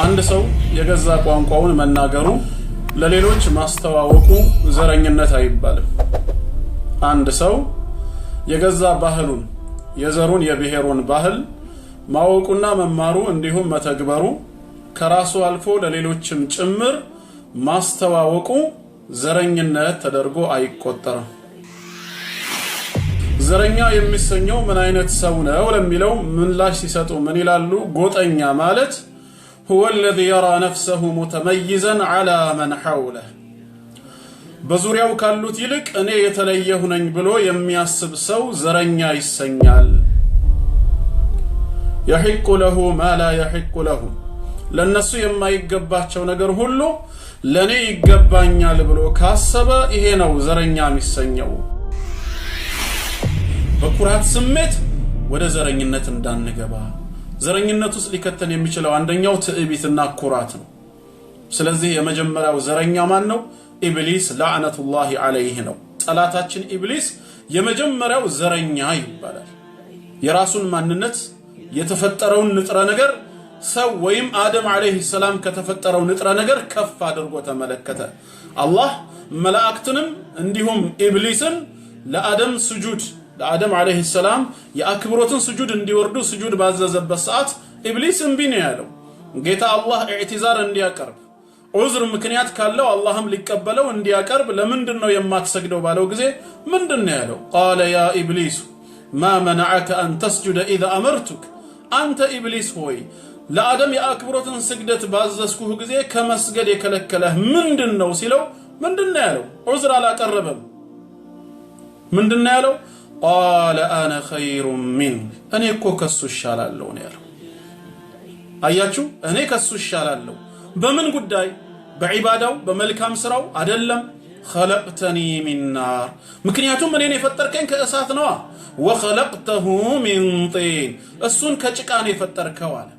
አንድ ሰው የገዛ ቋንቋውን መናገሩ ለሌሎች ማስተዋወቁ ዘረኝነት አይባልም። አንድ ሰው የገዛ ባህሉን የዘሩን የብሔሩን ባህል ማወቁና መማሩ እንዲሁም መተግበሩ ከራሱ አልፎ ለሌሎችም ጭምር ማስተዋወቁ ዘረኝነት ተደርጎ አይቆጠርም። ዘረኛ የሚሰኘው ምን አይነት ሰው ነው ለሚለው ምላሽ ሲሰጡ ምን ይላሉ? ጎጠኛ ማለት هو الذي يرى نفسه متميزا على من حوله በዙሪያው ካሉት ይልቅ እኔ የተለየሁ ነኝ ብሎ የሚያስብ ሰው ዘረኛ ይሰኛል። يحق له ما لا يحق له ለነሱ የማይገባቸው ነገር ሁሉ ለኔ ይገባኛል ብሎ ካሰበ ይሄ ነው ዘረኛ የሚሰኘው። በኩራት ስሜት ወደ ዘረኝነት እንዳንገባ ዘረኝነት ውስጥ ሊከተን የሚችለው አንደኛው ትዕቢትና ኩራት ነው። ስለዚህ የመጀመሪያው ዘረኛ ማን ነው? ኢብሊስ ለዓነቱላሂ ዐለይሂ ነው። ጠላታችን ኢብሊስ የመጀመሪያው ዘረኛ ይባላል። የራሱን ማንነት የተፈጠረውን ንጥረ ነገር ሰው ወይም አደም ዐለይሂ ሰላም ከተፈጠረው ንጥረ ነገር ከፍ አድርጎ ተመለከተ። አላህ መላእክትንም እንዲሁም ኢብሊስን ለአደም ስጁድ ለአደም ዐለይሂ ሰላም የአክብሮትን ስጁድ እንዲወርዱ ስጁድ ባዘዘበት ሰዓት ኢብሊስ እምቢ ነው ያለው። ጌታ አላህ ኢዕቲዛር እንዲያቀርብ ዑዝር ምክንያት ካለው አላህም ሊቀበለው እንዲያቀርብ ለምንድነው የማትሰግደው ባለው ጊዜ ምንድነው ያለው? ቃለ ያ ኢብሊስ ማ መነዐከ አን ተስጁደ ኢዘ አመርቱክ አንተ ኢብሊስ ሆይ ለአደም የአክብሮትን ስግደት ባዘዝኩህ ጊዜ ከመስገድ የከለከለህ ምንድነው ሲለው ምንድነው ያለው? ዑዝር አላቀረበም። ምንድነው ያለው? ቃለ አነ ኸይሩ ሚንሁ እኔ እኮ ከሱ ይሻላለሁ ነው ያለው። አያችሁ፣ እኔ ከሱ ይሻላለሁ በምን ጉዳይ? በዒባዳው በመልካም ስራው አይደለም። ኸለቅተኒ ሚን ናር ምክንያቱም እኔን የፈጠርከኝ ከእሳት ነዋ። ወኸለቅተሁ ሚን ጢን እሱን ከጭቃ ነው የፈጠርከው አለ።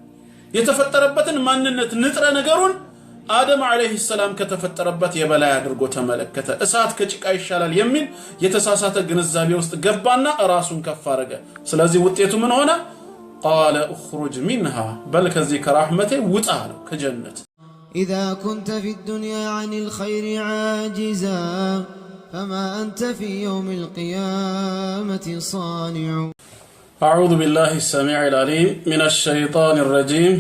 የተፈጠረበትን ማንነት ንጥረ ነገሩን አደም ዐለይሂ ሰላም ከተፈጠረበት የበላይ አድርጎ ተመለከተ። እሳት ከጭቃ ይሻላል የሚል የተሳሳተ ግንዛቤ ውስጥ ገባና ራሱን ከፍ አረገ። ስለዚህ ውጤቱ ምን ሆነ? ቃለ እኽሩጅ ሚንሃ በል ከዚህ ከራህመቴ ውጣ አለው ከጀነት። إذا كنت في الدنيا عن الخير عاجزا فما أنت في يوم القيامة صانع. أعوذ بالله السميع العليم من الشيطان الرجيم.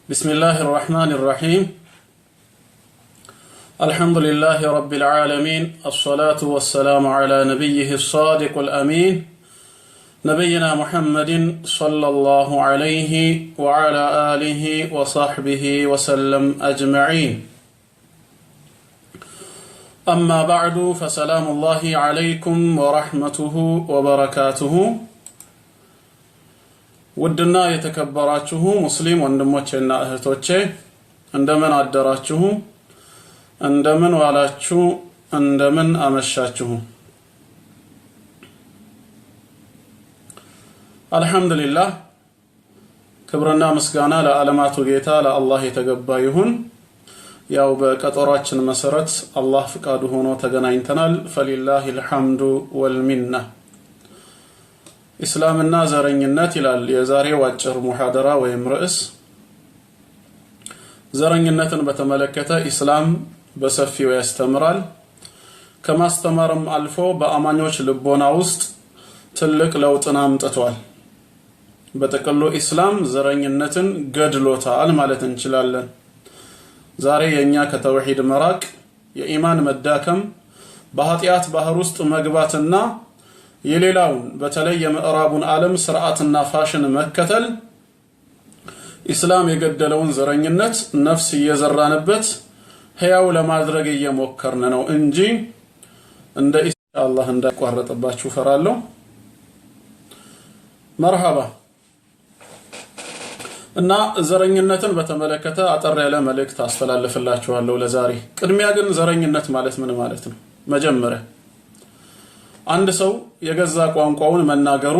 بسم الله الرحمن الرحيم. الحمد لله رب العالمين. الصلاة والسلام على نبيه الصادق الأمين نبينا محمد صلى الله عليه وعلى آله وصحبه وسلم أجمعين. أما بعد فسلام الله عليكم ورحمته وبركاته. ውድና የተከበራችሁ ሙስሊም ወንድሞቼና እህቶቼ እንደምን አደራችሁ? እንደምን ዋላችሁ? እንደምን አመሻችሁ? አልহামዱሊላህ ክብርና ምስጋና ለዓለማቱ ጌታ ለአላህ የተገባ ይሁን። ያው በቀጠሯችን መሰረት አላህ ፍቃዱ ሆኖ ተገናኝተናል። ፈሊላሂል ሐምዱ ወልሚና። ኢስላምና ዘረኝነት ይላል የዛሬው አጭር ሙሐደራ ወይም ርዕስ። ዘረኝነትን በተመለከተ ኢስላም በሰፊው ያስተምራል። ከማስተማርም አልፎ በአማኞች ልቦና ውስጥ ትልቅ ለውጥን አምጥቷል። በጥቅሉ ኢስላም ዘረኝነትን ገድሎታል ማለት እንችላለን። ዛሬ የኛ ከተውሂድ መራቅ፣ የኢማን መዳከም፣ በኃጢአት ባህር ውስጥ መግባትና የሌላውን በተለይ የምዕራቡን ዓለም ስርዓትና ፋሽን መከተል ኢስላም የገደለውን ዘረኝነት ነፍስ እየዘራንበት ህያው ለማድረግ እየሞከርን ነው እንጂ እንደ ኢንሻአላህ እንዳይቋረጥባችሁ ፈራለሁ። መርሐባ። እና ዘረኝነትን በተመለከተ አጠር ያለ መልእክት አስተላልፍላችኋለሁ ለዛሬ። ቅድሚያ ግን ዘረኝነት ማለት ምን ማለት ነው? መጀመሪያ አንድ ሰው የገዛ ቋንቋውን መናገሩ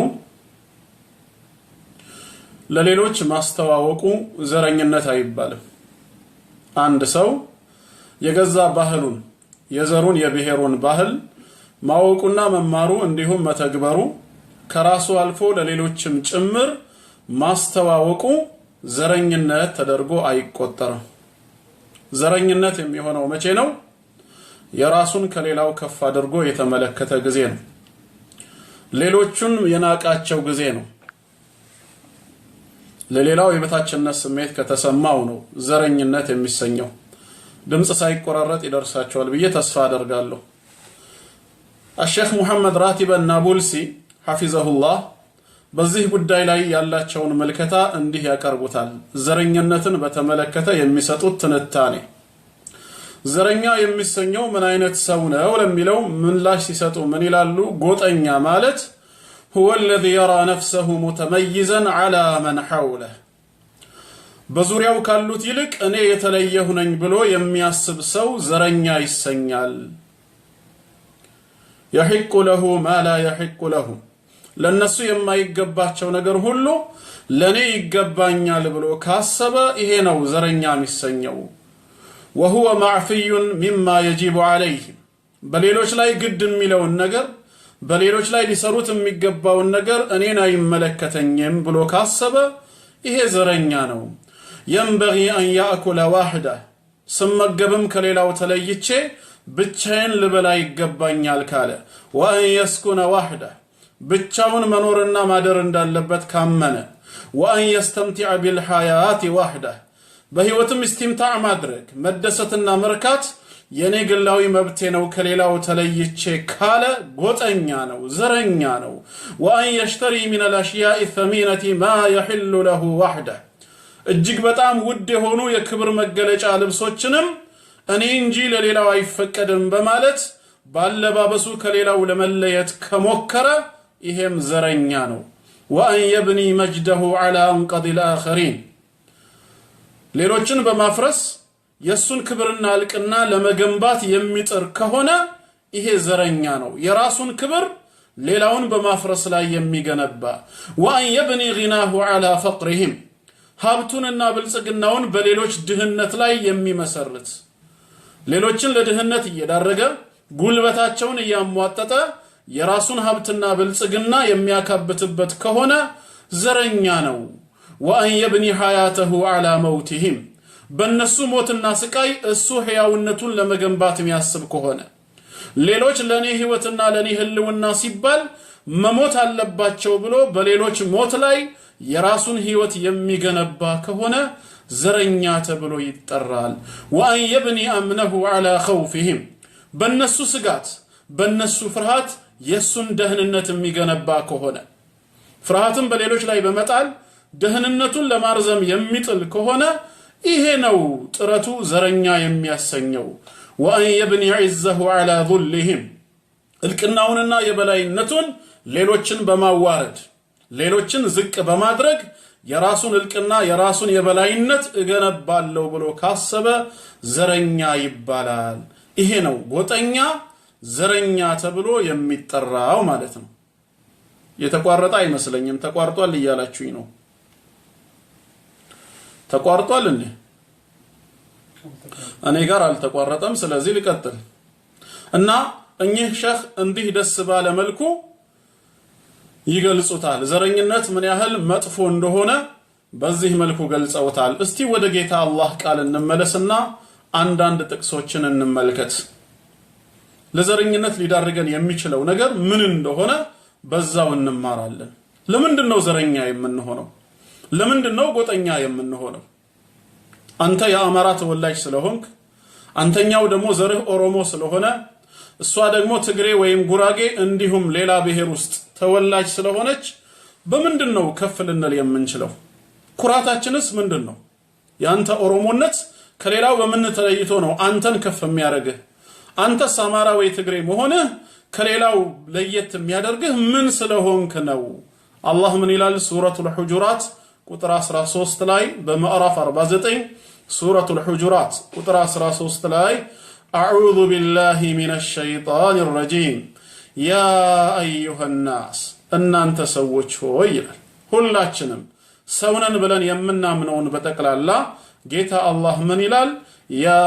ለሌሎች ማስተዋወቁ ዘረኝነት አይባልም። አንድ ሰው የገዛ ባህሉን የዘሩን የብሔሩን ባህል ማወቁና መማሩ እንዲሁም መተግበሩ ከራሱ አልፎ ለሌሎችም ጭምር ማስተዋወቁ ዘረኝነት ተደርጎ አይቆጠርም። ዘረኝነት የሚሆነው መቼ ነው? የራሱን ከሌላው ከፍ አድርጎ የተመለከተ ጊዜ ነው። ሌሎቹን የናቃቸው ጊዜ ነው። ለሌላው የበታችነት ስሜት ከተሰማው ነው ዘረኝነት የሚሰኘው። ድምጽ ሳይቆራረጥ ይደርሳቸዋል ብዬ ተስፋ አደርጋለሁ። الشيخ محمد راتب النابلسي حفظه الله በዚህ ጉዳይ ላይ ያላቸውን መልከታ እንዲህ ያቀርቡታል። ዘረኝነትን በተመለከተ የሚሰጡት ትንታኔ ዘረኛ የሚሰኘው ምን አይነት ሰው ነው ለሚለው ምላሽ ሲሰጡ ምን ይላሉ? ጎጠኛ ማለት هو الذي يرى نفسه متميزا على من حوله በዙሪያው ካሉት ይልቅ እኔ የተለየሁ ነኝ ብሎ የሚያስብ ሰው ዘረኛ ይሰኛል። يحق له ما لا يحق له ለነሱ የማይገባቸው ነገር ሁሉ ለኔ ይገባኛል ብሎ ካሰበ ይሄ ነው ዘረኛ የሚሰኘው። وهو معفي مما يجب عليه በሌሎች ላይ ግድ የሚለውን ነገር በሌሎች ላይ ሊሰሩት የሚገባውን ነገር እኔን አይመለከተኝም ብሎ ካሰበ ይሄ ዘረኛ ነው። ينبغي أن يأكل واحدة ስመገብም ከሌላው ተለይቼ ብቻዬን ልበላ ይገባኛል ካለ وأن يسكن واحدة ብቻውን መኖርና ማደር እንዳለበት ካመነ وأن يستمتع بالحياة واحدة በህይወትም استمتاع ማድረግ መደሰትና መርካት የኔ ግላዊ መብቴ ነው ከሌላው ተለይቼ ካለ ጎጠኛ ነው ዘረኛ ነው። وأن يشتري من الأشياء الثمينة ما يحل له وحده እጅግ በጣም ውድ የሆኑ የክብር መገለጫ ልብሶችንም እኔ እንጂ ለሌላው አይፈቀድም በማለት ባለባበሱ ከሌላው ለመለየት ከሞከረ ይሄም ዘረኛ ነው። وأن يبني مجده على أنقض الآخرين ሌሎችን በማፍረስ የሱን ክብርና ልቅና ለመገንባት የሚጥር ከሆነ ይሄ ዘረኛ ነው። የራሱን ክብር ሌላውን በማፍረስ ላይ የሚገነባ وأن يبني غناه على فقرهم ሀብቱንና ብልጽግናውን በሌሎች ድህነት ላይ የሚመሰርት ሌሎችን ለድህነት እየዳረገ ጉልበታቸውን እያሟጠጠ የራሱን ሀብትና ብልጽግና የሚያካብትበት ከሆነ ዘረኛ ነው። وأن يبني حياته على موتهم በእነሱ ሞትና ስቃይ እሱ ሕያውነቱን ለመገንባት የሚያስብ ከሆነ ሌሎች ለኔ ህይወትና ለኔ ህልውና ሲባል መሞት አለባቸው ብሎ በሌሎች ሞት ላይ የራሱን ህይወት የሚገነባ ከሆነ ዘረኛ ተብሎ ይጠራል። وأن يبني أمنه على خوفهم በእነሱ ስጋት በእነሱ ፍርሃት የሱን ደህንነት የሚገነባ ከሆነ ፍርሃትን በሌሎች ላይ በመጣል ደህንነቱን ለማርዘም የሚጥል ከሆነ ይሄ ነው ጥረቱ ዘረኛ የሚያሰኘው። وأن يبني عزه على ذلهم እልቅናውንና የበላይነቱን ሌሎችን በማዋረድ ሌሎችን ዝቅ በማድረግ የራሱን እልቅና የራሱን የበላይነት እገነባለሁ ብሎ ካሰበ ዘረኛ ይባላል። ይሄ ነው ጎጠኛ ዘረኛ ተብሎ የሚጠራው ማለት ነው። የተቋረጠ አይመስለኝም። ተቋርጧል እያላችሁኝ ነው። ተቋርጧል እንዴ? እኔ ጋር አልተቋረጠም። ስለዚህ ልቀጥል እና እኚህ ሸህ እንዲህ ደስ ባለ መልኩ ይገልጹታል። ዘረኝነት ምን ያህል መጥፎ እንደሆነ በዚህ መልኩ ገልጸውታል። እስቲ ወደ ጌታ አላህ ቃል እንመለስና አንዳንድ ጥቅሶችን እንመልከት። ለዘረኝነት ሊዳርገን የሚችለው ነገር ምን እንደሆነ በዛው እንማራለን። ለምንድነው ዘረኛ የምንሆነው? ለምንድነው ጎጠኛ የምንሆነው? አንተ የአማራ ተወላጅ ስለሆንክ አንተኛው ደግሞ ዘርህ ኦሮሞ ስለሆነ እሷ ደግሞ ትግሬ ወይም ጉራጌ እንዲሁም ሌላ ብሔር ውስጥ ተወላጅ ስለሆነች በምንድነው ከፍ ልንል የምንችለው? ኩራታችንስ ምንድነው? ያንተ ኦሮሞነት ከሌላው በምን ተለይቶ ነው አንተን ከፍ የሚያደርግህ? አንተስ አማራ ወይ ትግሬ መሆንህ ከሌላው ለየት የሚያደርግህ ምን ስለሆንክ ነው? አላህ ምን ይላል? ሱረቱል ሁጁራት ቁጥር 13 ላይ በምዕራፍ 49 ሱረቱል ሁጁራት ቁጥር 13 ላይ أعوذ بالله من الشيطان الرجيم يا أيها الناس أن أنت سوّج هو يلال ሁላችንም ሰውነን ብለን የምናምነውን በጠቅላላ ጌታ አላህ ምን ይላል? يا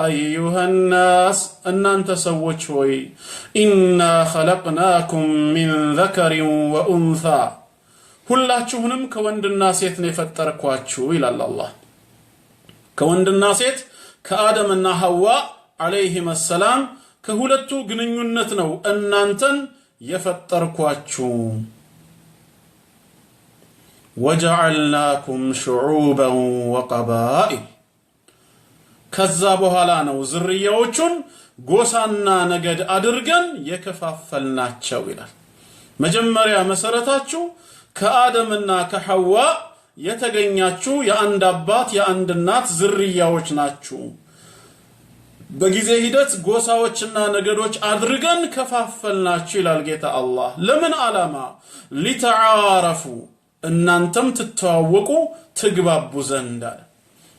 أيها الناس أن أنت سوّج هو إنا خلقناكم من ذكر وأنثى ሁላችሁንም ከወንድና ሴት ነው የፈጠርኳችሁ ይላል አላህ። ከወንድና ሴት ከአደምና ሐዋ አለይሂም ሰላም ከሁለቱ ግንኙነት ነው እናንተን የፈጠርኳችሁ። ወጀዐልናኩም ሹዑበን ወቀባኢል ከዛ በኋላ ነው ዝርያዎቹን ጎሳና ነገድ አድርገን የከፋፈልናቸው ይላል። መጀመሪያ መሰረታችሁ ከአደምና ከሐዋ የተገኛችሁ የአንድ አባት የአንድ እናት ዝርያዎች ናችሁ። በጊዜ ሂደት ጎሳዎችና ነገዶች አድርገን ከፋፈልናችሁ ይላል ጌታ አላህ። ለምን ዓላማ? ሊተዓረፉ እናንተም ትተዋወቁ ትግባቡ ዘንድ አለ።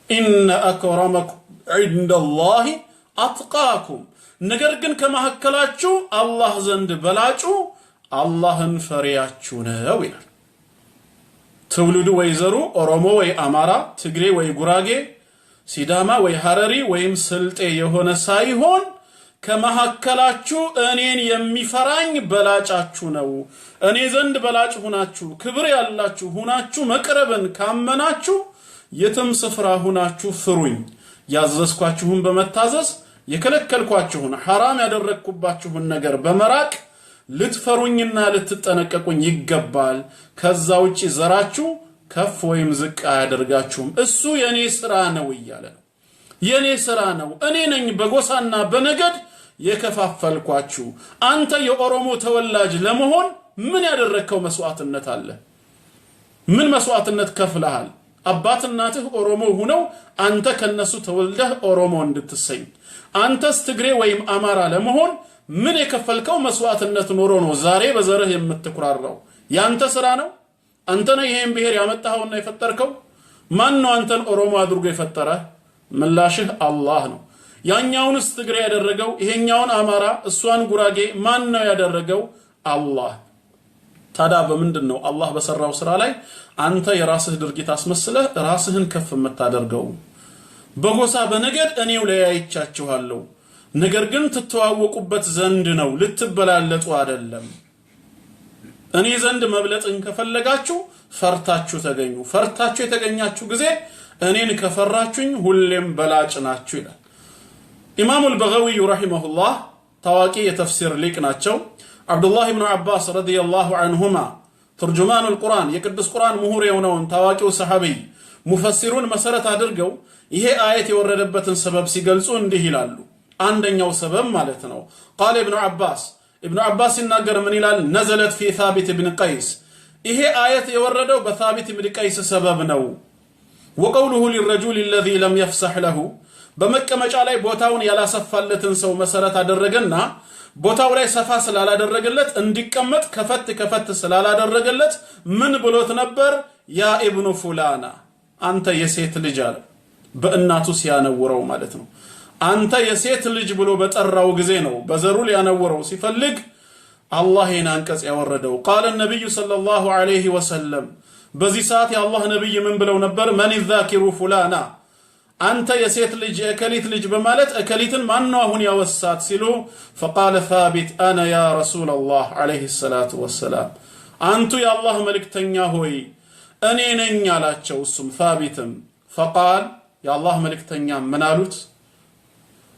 ኢነ አክረመኩም ዒንደላሂ አትቃኩም ነገር ግን ከመካከላችሁ አላህ ዘንድ በላጩ አላህን ፈሪያችሁ ነው ይላል። ትውልዱ ወይ ዘሩ ኦሮሞ ወይ አማራ፣ ትግሬ ወይ ጉራጌ፣ ሲዳማ ወይ ሐረሪ ወይም ስልጤ የሆነ ሳይሆን ከመካከላችሁ እኔን የሚፈራኝ በላጫችሁ ነው። እኔ ዘንድ በላጭ ሁናችሁ ክብር ያላችሁ ሁናችሁ መቅረብን ካመናችሁ የትም ስፍራ ሁናችሁ ፍሩኝ። ያዘዝኳችሁን በመታዘዝ የከለከልኳችሁን ሐራም ያደረግኩባችሁን ነገር በመራቅ ልትፈሩኝና ልትጠነቀቁኝ ይገባል። ከዛ ውጪ ዘራችሁ ከፍ ወይም ዝቅ አያደርጋችሁም። እሱ የኔ ስራ ነው እያለ ነው። የኔ ስራ ነው። እኔ ነኝ በጎሳና በነገድ የከፋፈልኳችሁ። አንተ የኦሮሞ ተወላጅ ለመሆን ምን ያደረከው መስዋዕትነት አለ? ምን መስዋዕትነት ከፍለሃል? አባት እናትህ ኦሮሞ ሆነው አንተ ከነሱ ተወልደህ ኦሮሞ እንድትሰኝ። አንተስ ትግሬ ወይም አማራ ለመሆን ምን የከፈልከው መስዋዕትነት ኖሮ ነው ዛሬ በዘርህ የምትኩራራው? ያንተ ስራ ነው? አንተ ነህ ይሄን ብሔር ያመጣኸውና የፈጠርከው? ማን ነው አንተን ኦሮሞ አድርጎ የፈጠረህ? ምላሽህ አላህ ነው። ያኛውንስ ትግሬ ያደረገው ይሄኛውን አማራ እሷን ጉራጌ ማን ነው ያደረገው? አላህ። ታዲያ በምንድነው አላህ በሰራው ስራ ላይ አንተ የራስህ ድርጊት አስመስለህ ራስህን ከፍ የምታደርገው? በጎሳ በነገድ እኔው ለያይቻችኋለሁ፣ ነገር ግን ትተዋወቁበት ዘንድ ነው፣ ልትበላለጡ አይደለም። እኔ ዘንድ መብለጥን ከፈለጋችሁ ፈርታችሁ ተገኙ። ፈርታችሁ የተገኛችሁ ጊዜ እኔን ከፈራችሁኝ ሁሌም በላጭ ናችሁ ይላል። ኢማሙ አልበገዊ ረሂመሁላህ ታዋቂ የተፍሲር ሊቅ ናቸው። አብዱላህ ኢብኑ አባስ ረዲየላሁ ዐንሁማ ተርጁማኑል ቁርአን የቅዱስ ቁርአን ምሁር የሆነውን ታዋቂው ሰሐቢ ሙፈሲሩን መሰረት አድርገው ይሄ አየት የወረደበትን ሰበብ ሲገልጹ እንዲህ ይላሉ። አንደኛው ሰበብ ማለት ነው ቃል ኢብኑ አባስ ሲናገር ምን ይላል? ነዘለት ፊ ሳቢት ኢብኑ ቀይስ ይሄ አየት የወረደው በሳቢት ኢብኑ ቀይስ ሰበብ ነው። ወቀውሉሁ ሊረጁል الذي لم يفسح له በመቀመጫ ላይ ቦታውን ያላሰፋለትን ሰው መሰረት አደረገና ቦታው ላይ ሰፋ ስላላደረገለት እንዲቀመጥ ከፈት ስላላደረገለት ምን ብሎት ነበር? ያ ኢብኑ ፉላና አንተ የሴት ልጅ አለ። በእናቱ ሲያነውረው ማለት ነው። አንተ የሴት ልጅ ብሎ በጠራው ጊዜ ነው በዘሩ ሊያነውረው ሲፈልግ አላህ ይህን አንቀጽ ያወረደው። ቃለ ነብዩ ሰለላሁ ዐለይሂ ወሰለም በዚህ ሰዓት የአላህ ነብይ ምን ብለው ነበር? መን ዛኪሩ ፉላና አንተ የሴት ልጅ የከሊት ልጅ በማለት እከሊትን ማን ነው አሁን ያወሳት ሲሉ فقال ثابت انا يا رسول الله عليه الصلاه والسلام አንቱ የአላህ መልእክተኛ ሆይ እኔ ነኝ አላቸው። እሱም ثابتም فقال የአላህ መልእክተኛ ምን አሉት?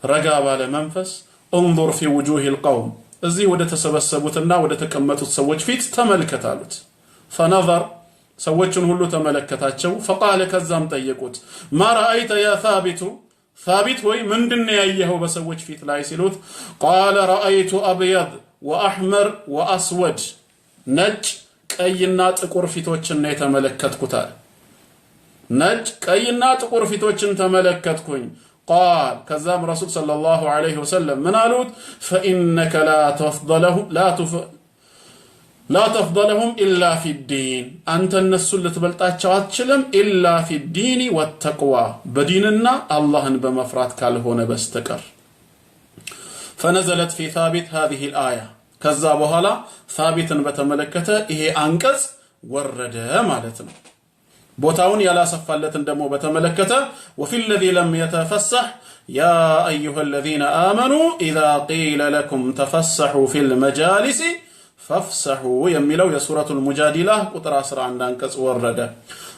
ረጋ ባለ መንፈስ انظر في وجوه القوم እዚህ ወደ ተሰበሰቡትና ወደ ተቀመጡት ሰዎች ፊት ተመልከት አሉት። فنظر ሰዎችን ሁሉ ተመለከታቸው። فقال ከዛም ጠየቁት ما رايت يا ثابت ወይ ምንድነው ያየኸው በሰዎች ፊት ላይ ሲሉት قال رايت ابيض واحمر واسود ነጭ ቀይና ጥቁር ፊቶችን ነው የተመለከትኩት። ነጭ ቀይና ጥቁር ፊቶችን ተመለከትኩኝ። قال كذاب رسول صلى الله عليه وسلم من قالوا فإنك لا تفضلهم إلا في الدين أنت الناس اللي تبلطاچو አትችልም إلا في الدين والتقوى بديننا الله بمفرات كالهونه بستقر. فنزلت في ثابت هذه الآية كذا بهلا ثابتن በተመለከተ ይሄ አንቀጽ ወረደ ማለት ነው። ቦታውን ያላሰፋለትን ደሞ በተመለከተ وفي الذي لم يتفسح يا ايها الذين امنوا اذا قيل لكم تفسحوا في المجالس ፈፍሰሑ የሚለው የሱረቱል ሙጃዲላ ቁጥር 11 አንቀጽ ወረደ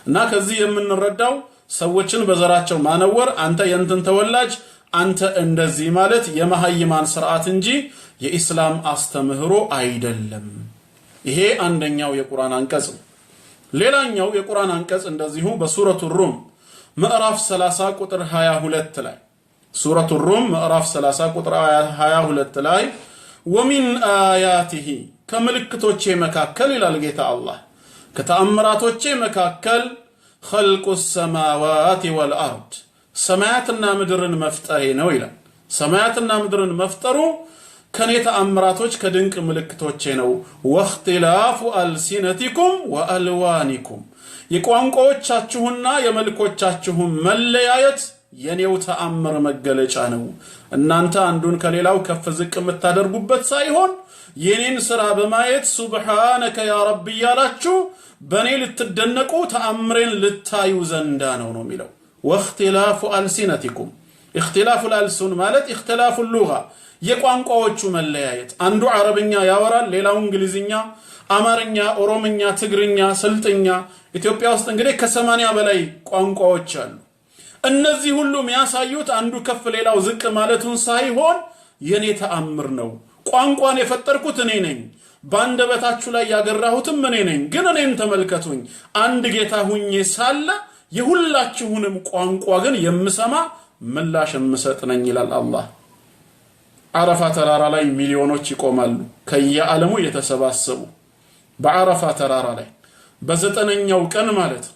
እና ከዚህ የምንረዳው ሰዎችን በዘራቸው ማነወር አንተ የእንትን ተወላጅ አንተ እንደዚህ ማለት የመሃይማን ስርዓት እንጂ የኢስላም አስተምህሮ አይደለም። ይሄ አንደኛው የቁርአን አንቀጽ ነው። ሌላኛው የቁርአን አንቀጽ እንደዚሁ በሱረቱ ሩም ምዕራፍ 30 ቁጥር 22 ላይ ሱረቱ ሩም ምዕራፍ 30 ቁጥር 22 ላይ ወሚን አያቲሂ ከምልክቶቼ መካከል ይላል ጌታ አላህ ከተአምራቶቼ መካከል خلق السماوات والأرض ሰማያትና ምድርን መፍጠሬ ነው ይላል። ሰማያትና ምድርን መፍጠሩ ከኔ ተአምራቶች ከድንቅ ምልክቶቼ ነው። ወእኽቲላፉ አልሲነቲኩም ወአልዋኒኩም የቋንቋዎቻችሁና የመልኮቻችሁም መለያየት የኔው ተአምር መገለጫ ነው። እናንተ አንዱን ከሌላው ከፍ ዝቅ የምታደርጉበት ሳይሆን የኔን ስራ በማየት ሱብሃነከ ያ ረቢ ያላችሁ በኔ ልትደነቁ ተአምሬን ልታዩ ዘንዳ ነው የሚለው። ወእኽቲላፉ አልሲነቲኩም اختلاف الألسن ማለት اختلاف اللغة የቋንቋዎቹ መለያየት አንዱ አረብኛ ያወራል ሌላው እንግሊዝኛ አማርኛ ኦሮምኛ ትግርኛ ስልጥኛ ኢትዮጵያ ውስጥ እንግዲህ ከ80 በላይ ቋንቋዎች አሉ። እነዚህ ሁሉ የሚያሳዩት አንዱ ከፍ ሌላው ዝቅ ማለቱን ሳይሆን የኔ ተአምር ነው። ቋንቋን የፈጠርኩት እኔ ነኝ። ባንደበታችሁ ላይ ያገራሁትም እኔ ነኝ። ግን እኔን ተመልከቱኝ አንድ ጌታ ሁኜ ሳለ የሁላችሁንም ቋንቋ ግን የምሰማ ምላሽ የምሰጥ ነኝ ይላል አላህ። አረፋ ተራራ ላይ ሚሊዮኖች ይቆማሉ ከየዓለሙ የተሰባሰቡ በአረፋ ተራራ ላይ በዘጠነኛው ቀን ማለት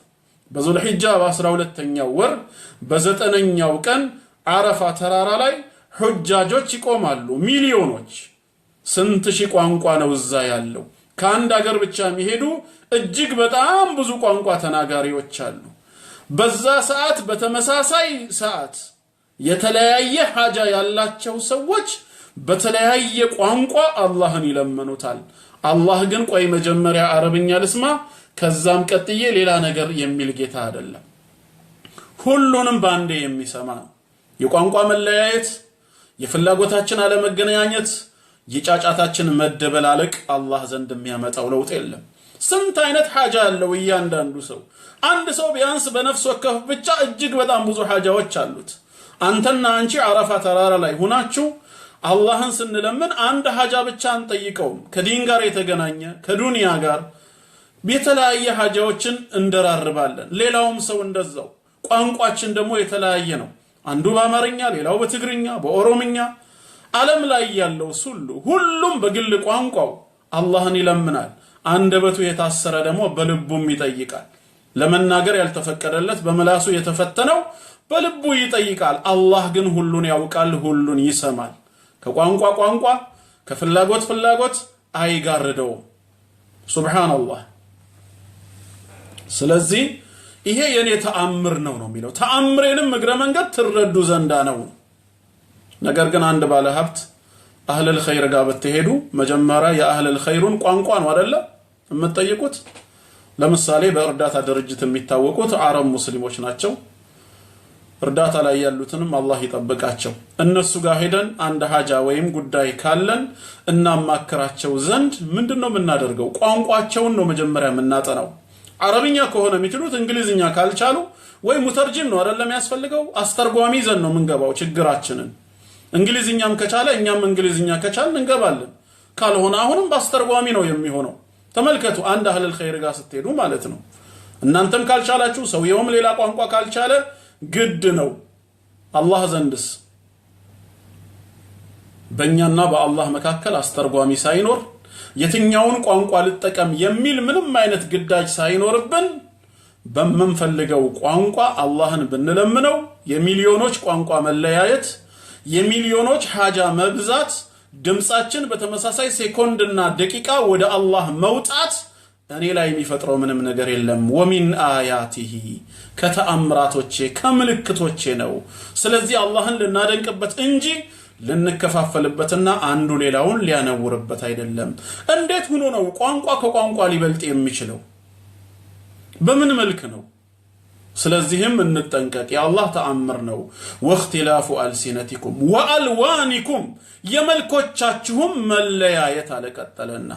በዙልሂጃ በ12ኛው ወር በዘጠነኛው ቀን አረፋ ተራራ ላይ ሁጃጆች ይቆማሉ ሚሊዮኖች። ስንት ሺህ ቋንቋ ነው እዛ ያለው። ከአንድ ሀገር ብቻ የሚሄዱ እጅግ በጣም ብዙ ቋንቋ ተናጋሪዎች አሉ። በዛ ሰዓት በተመሳሳይ ሰዓት የተለያየ ሐጃ ያላቸው ሰዎች በተለያየ ቋንቋ አላህን ይለምኑታል። አላህ ግን ቆይ መጀመሪያ አረብኛ ልስማ ከዛም ቀጥዬ ሌላ ነገር የሚል ጌታ አይደለም። ሁሉንም ባንዴ የሚሰማ ነው። የቋንቋ መለያየት የፍላጎታችን አለመገናኘት የጫጫታችን መደበላለቅ አላህ ዘንድ የሚያመጣው ለውጥ የለም። ስንት አይነት ሐጃ ያለው እያንዳንዱ ሰው አንድ ሰው ቢያንስ በነፍስ ወከፍ ብቻ እጅግ በጣም ብዙ ሐጃዎች አሉት። አንተና አንቺ አረፋ ተራራ ላይ ሆናችሁ አላህን ስንለምን አንድ ሐጃ ብቻ አንጠይቀውም። ከዲን ጋር የተገናኘ ከዱንያ ጋር የተለያየ ሐጃዎችን እንደራርባለን። ሌላውም ሰው እንደዛው። ቋንቋችን ደግሞ የተለያየ ነው። አንዱ በአማርኛ ሌላው በትግርኛ በኦሮምኛ ዓለም ላይ ያለው ሁሉም በግል ቋንቋው አላህን ይለምናል። አንደበቱ የታሰረ ደግሞ በልቡም ይጠይቃል። ለመናገር ያልተፈቀደለት በመላሱ የተፈተነው በልቡ ይጠይቃል። አላህ ግን ሁሉን ያውቃል፣ ሁሉን ይሰማል። ከቋንቋ ቋንቋ ከፍላጎት ፍላጎት አይጋርደውም። ሱብሃንአላህ። ስለዚህ ይሄ የኔ ተአምር ነው የሚለው። ተአምሬንም እግረ መንገድ ትረዱ ዘንዳ ነው። ነገር ግን አንድ ባለ ሀብት አህለል ኸይር ጋር በተሄዱ መጀመሪያ የአህለል ኸይሩን ቋንቋ ነው አይደለ የምትጠይቁት። ለምሳሌ በእርዳታ ድርጅት የሚታወቁት አረብ ሙስሊሞች ናቸው። እርዳታ ላይ ያሉትንም አላህ ይጠብቃቸው። እነሱ ጋር ሄደን አንድ ሐጃ ወይም ጉዳይ ካለን እናማክራቸው ዘንድ ምንድነው የምናደርገው? ቋንቋቸውን ነው መጀመሪያ የምናጠናው። አረብኛ ከሆነ የሚችሉት እንግሊዝኛ ካልቻሉ ወይ ሙተርጅም ነው አይደለም ያስፈልገው፣ አስተርጓሚ ዘን ነው የምንገባው ችግራችንን። እንግሊዝኛም ከቻለ እኛም እንግሊዝኛ ከቻልን እንገባለን። ካልሆነ አሁንም በአስተርጓሚ ነው የሚሆነው። ተመልከቱ አንድ አህለል ኸይር ጋር ስትሄዱ ማለት ነው። እናንተም ካልቻላችሁ ሰውየውም ሌላ ቋንቋ ካልቻለ ግድ ነው። አላህ ዘንድስ በእኛና በአላህ መካከል አስተርጓሚ ሳይኖር የትኛውን ቋንቋ ልጠቀም የሚል ምንም አይነት ግዳጅ ሳይኖርብን በመንፈልገው ቋንቋ አላህን ብንለምነው የሚሊዮኖች ቋንቋ መለያየት የሚሊዮኖች ሐጃ መብዛት ድምጻችን በተመሳሳይ ሴኮንድና ደቂቃ ወደ አላህ መውጣት እኔ ላይ የሚፈጥረው ምንም ነገር የለም። ወሚን አያቲሂ ከተአምራቶቼ ከምልክቶቼ ነው። ስለዚህ አላህን ልናደንቅበት እንጂ ልንከፋፈልበትና አንዱ ሌላውን ሊያነውርበት አይደለም። እንዴት ሆኖ ነው ቋንቋ ከቋንቋ ሊበልጥ የሚችለው? በምን መልክ ነው? ስለዚህም እንጠንቀቅ። የአላህ ተአምር ነው። ወእኽቲላፉ አልሲነቲኩም ወአልዋኒኩም የመልኮቻችሁም መለያየት አለቀጠለና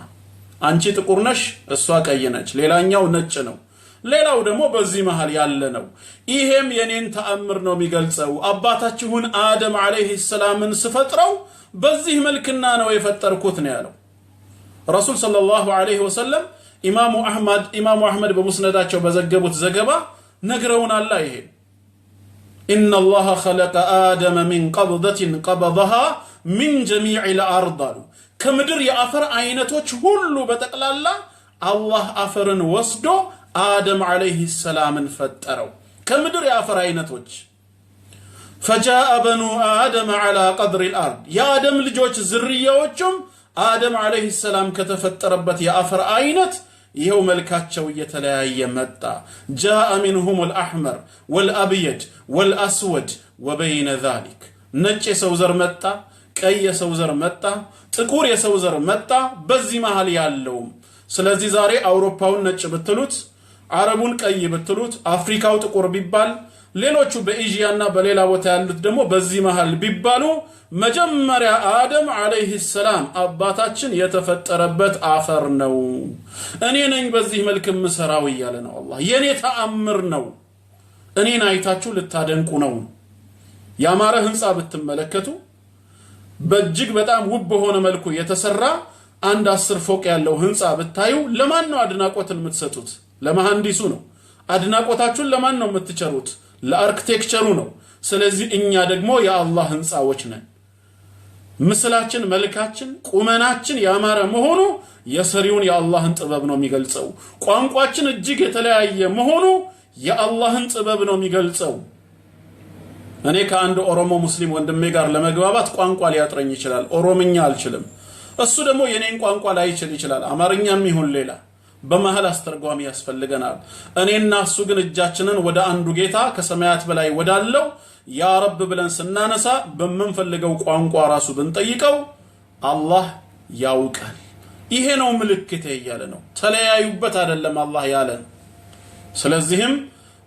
አንቺ ጥቁር ነሽ እሷ ቀይ ነች ሌላኛው ነጭ ነው ሌላው ደግሞ በዚህ መሃል ያለ ነው ይሄም የኔን ተአምር ነው የሚገልጸው አባታችሁን አደም አለይሂ ሰላምን ስፈጥረው በዚህ መልክና ነው የፈጠርኩት ነው ያለው ረሱል ሰለላሁ ዐለይሂ ወሰለም ኢማሙ አህመድ በሙስነዳቸው በዘገቡት ዘገባ ነግረውናል ይሄ إن الله خلق آدم من قبضة قبضها من جميع الأرض كمدر يأفر عينتوش هلو بتقلالا الله أفرن وسدو آدم عليه السلام فتروا كمدر يأفر عينتوش فجاء بنو آدم على قدر الأرض يا آدم لجوش زرية وجم آدم عليه السلام كتفتربت يأفر عينت يوم الكاتشو يتلاعي متى جاء منهم الأحمر والأبيض والأسود وبين ذلك نجي سوزر متى كي سوزر متى تقور يسوزر متى بزي محل ياللوم سلازي زاري أوروباون نجي بتلوت عربون كي بتلوت أفريكاو تقور بيبال ሌሎቹ በኤዥያና በሌላ ቦታ ያሉት ደግሞ በዚህ መሃል ቢባሉ መጀመሪያ አደም አለይሂ ሰላም አባታችን የተፈጠረበት አፈር ነው እኔ ነኝ በዚህ መልክ ምሰራው ይያለ ነው አላህ የኔ ተአምር ነው እኔን አይታችሁ ልታደንቁ ነው ያማረ ህንጻ ብትመለከቱ በእጅግ በጣም ውብ በሆነ መልኩ የተሰራ አንድ 10 ፎቅ ያለው ህንጻ ብታዩ ለማን ነው አድናቆትን የምትሰጡት ለመሐንዲሱ ነው አድናቆታችሁን ለማን ነው የምትቸሩት ለአርኪቴክቸሩ ነው ስለዚህ እኛ ደግሞ የአላህ ህንጻዎች ነን ምስላችን መልካችን ቁመናችን ያማረ መሆኑ የሰሪውን የአላህን ጥበብ ነው የሚገልጸው ቋንቋችን እጅግ የተለያየ መሆኑ የአላህን ጥበብ ነው የሚገልጸው እኔ ከአንድ ኦሮሞ ሙስሊም ወንድሜ ጋር ለመግባባት ቋንቋ ሊያጥረኝ ይችላል ኦሮምኛ አልችልም እሱ ደግሞ የኔን ቋንቋ ላይችል ይችላል አማርኛም ይሁን ሌላ በመሃል አስተርጓሚ ያስፈልገናል እኔና እሱ ግን እጃችንን ወደ አንዱ ጌታ ከሰማያት በላይ ወዳለው ያ ረብ ብለን ስናነሳ በመንፈልገው ቋንቋ ራሱ ብንጠይቀው አላህ ያውቃል ይሄ ነው ምልክቴ ያለ ነው ተለያዩበት አይደለም አላህ ያለን ስለዚህም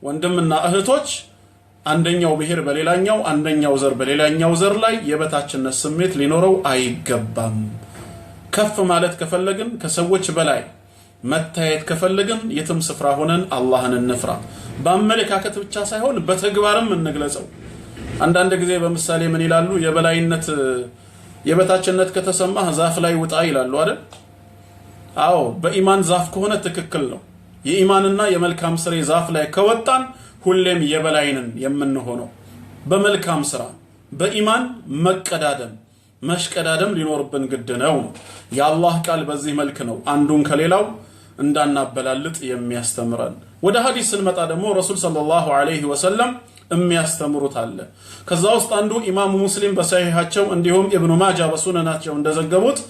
ወንድምና እህቶች አንደኛው ብሔር በሌላኛው አንደኛው ዘር በሌላኛው ዘር ላይ የበታችነት ስሜት ሊኖረው አይገባም ከፍ ማለት ከፈለግን ከሰዎች በላይ መታየት ከፈለግን የትም ስፍራ ሆነን አላህን እንፍራ በአመለካከት ብቻ ሳይሆን በተግባርም እንግለጸው አንዳንድ ጊዜ በምሳሌ ምን ይላሉ የበላይነት የበታችነት ከተሰማህ ዛፍ ላይ ውጣ ይላሉ አይደል አዎ በኢማን ዛፍ ከሆነ ትክክል ነው የኢማንና የመልካም ስራ ዛፍ ላይ ከወጣን ሁሌም የበላይንን የምንሆነው በመልካም ስራ በኢማን መሽቀዳደም ሊኖርብን ግድ ነው የአላህ ቃል በዚህ መልክ ነው አንዱን ከሌላው እንዳናበላልጥ የሚያስተምረን ወደ ሐዲስ ስንመጣ ደግሞ ረሱል ሰለላሁ ዐለይሂ ወሰለም የሚያስተምሩት አለ ከዛ ውስጥ አንዱ ኢማሙ ሙስሊም በሰሂሃቸው እንዲሁም ኢብኑ ማጃ በሱነናቸው እንደዘገቡት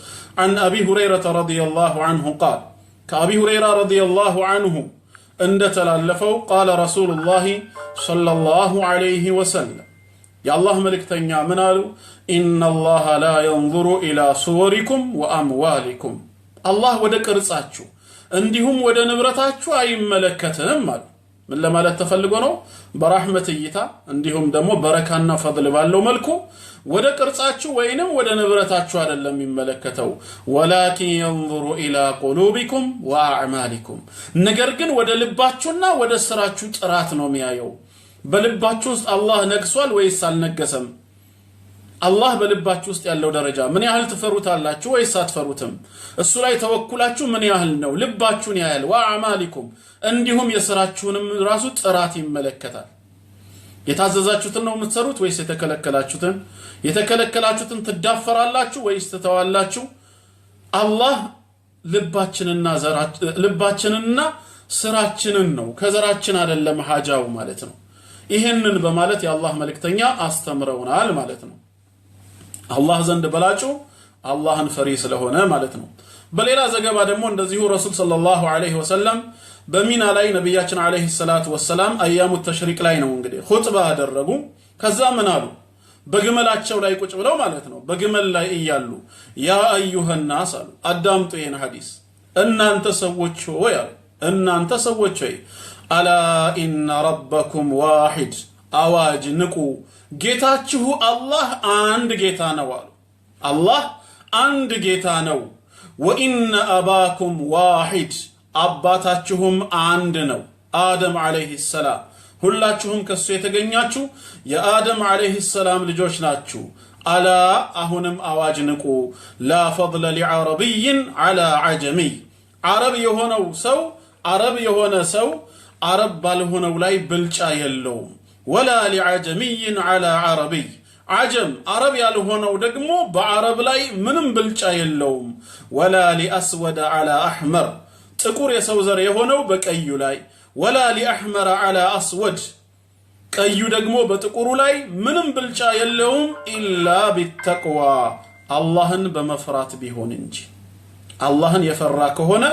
عن ابي هريره رضي الله عنه قال كابي هريره رضي الله عنه እንደተላለፈው قال رسول الله صلى الله عليه وسلم يا الله ملكتنيا منالو ان الله لا ينظر الى صوركم واموالكم الله ወደ ቅርጻችሁ እንዲሁም ወደ ንብረታችሁ አይመለከትም ማለት ምን ለማለት ተፈልጎ ነው በረህመት እይታ እንዲሁም ደግሞ በረካና ፈድል ባለው መልኩ ወደ ቅርጻችሁ ወይንም ወደ ንብረታችሁ አይደለም የሚመለከተው ወላኪን ينظر الى قلوبكم واعمالكم ነገር ግን ወደ ልባችሁና ወደ ስራችሁ ጥራት ነው የሚያየው በልባችሁ ውስጥ አላህ ነግሷል ወይስ አልነገሰም አላህ በልባችሁ ውስጥ ያለው ደረጃ ምን ያህል ትፈሩታላችሁ ወይስ አትፈሩትም እሱ ላይ ተወኩላችሁ ምን ያህል ነው ልባችሁን ያያል ወአማሊኩም እንዲሁም የሥራችሁንም ራሱ ጥራት ይመለከታል የታዘዛችሁትን ነው የምትሰሩት ወይስ የተከለከላችሁትን ትዳፈራላችሁ ወይስ ትተዋላችሁ አላህ ልባችንና ስራችንን ነው ከዘራችን አይደለም ሐጃው ማለት ነው ይሄንን በማለት የአላህ መልእክተኛ አስተምረውናል ማለት ነው አላህ ዘንድ በላጩ አላህን ፈሪ ስለሆነ ማለት ነው በሌላ ዘገባ ደግሞ እንደዚሁ ረሱል ሰለላሁ ዐለይሂ ወሰለም በሚና ላይ ነብያችን ዐለይሂ ሰላቱ ወሰለም አያሙ ተሽሪቅ ላይ ነው እንግዲህ ኹጥባ አደረጉ ከዛ ምን አሉ በግመላቸው ላይ ቁጭ ብለው ማለት ነው በግመል ላይ እያሉ ያ አዩሃ الناس አሉ አዳምጡ ይሄን ሐዲስ እናንተ ሰዎች ሆይ አላ ኢነ ረበኩም ዋሂድ አዋጅ ንቁ ጌታችሁ አላህ አንድ ጌታ ነው አሉ አላህ አንድ ጌታ ነው ወኢነ አባኩም ዋሂድ አባታችሁም አንድ ነው አደም አለይሂ ሰላም ሁላችሁም ከሱ የተገኛችሁ የአደም አለይሂ ሰላም ልጆች ናችሁ አላ አሁንም አዋጅ ንቁ ላ ፈضل لعربي على عجمي አረብ የሆነ ሰው አረብ ባልሆነው ላይ ብልጫ የለውም ወላ لعجمي على عربي عجم عرب ያልሆነው ደግሞ በአረብ ላይ ምንም ብልጫ የለውም ወላ لأسود على أحمر ጥቁር የሰው ዘር የሆነው በቀዩ ላይ ወላ لأحمر على أسود ቀዩ ደግሞ በጥቁሩ ላይ ምንም ብልጫ የለውም ኢላ ቢተቅዋ አላህን በመፍራት ቢሆን እንጂ አላህን የፈራ ከሆነ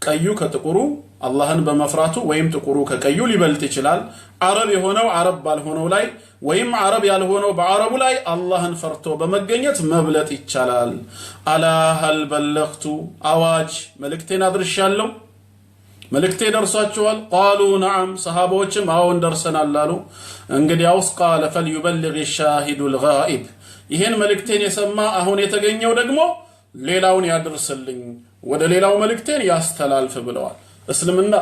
ቀዩ ከጥቁሩ አላህን በመፍራቱ ወይም ጥቁሩ ከቀዩ ሊበልጥ ይችላል አረብ የሆነው አረብ ባልሆነው ላይ ወይም አረብ ያልሆነው በአረቡ ላይ አላህን ፈርቶ በመገኘት መብለጥ ይቻላል አላ ሀል በለግቱ አዋጅ መልእክቴን አድርሻለሁ መልእክቴ ደርሷቸዋል ቃሉ ነዓም ሰሃቦችም አዎን ደርሰናል አሉ እንግዲያውስ ቃለ ፈልዩበልግ الشاهد الغائب ይሄን መልእክቴን የሰማ አሁን የተገኘው ደግሞ ሌላውን ያድርስልኝ ወደ ሌላው መልእክቴን ያስተላልፍ ብለዋል እስልምና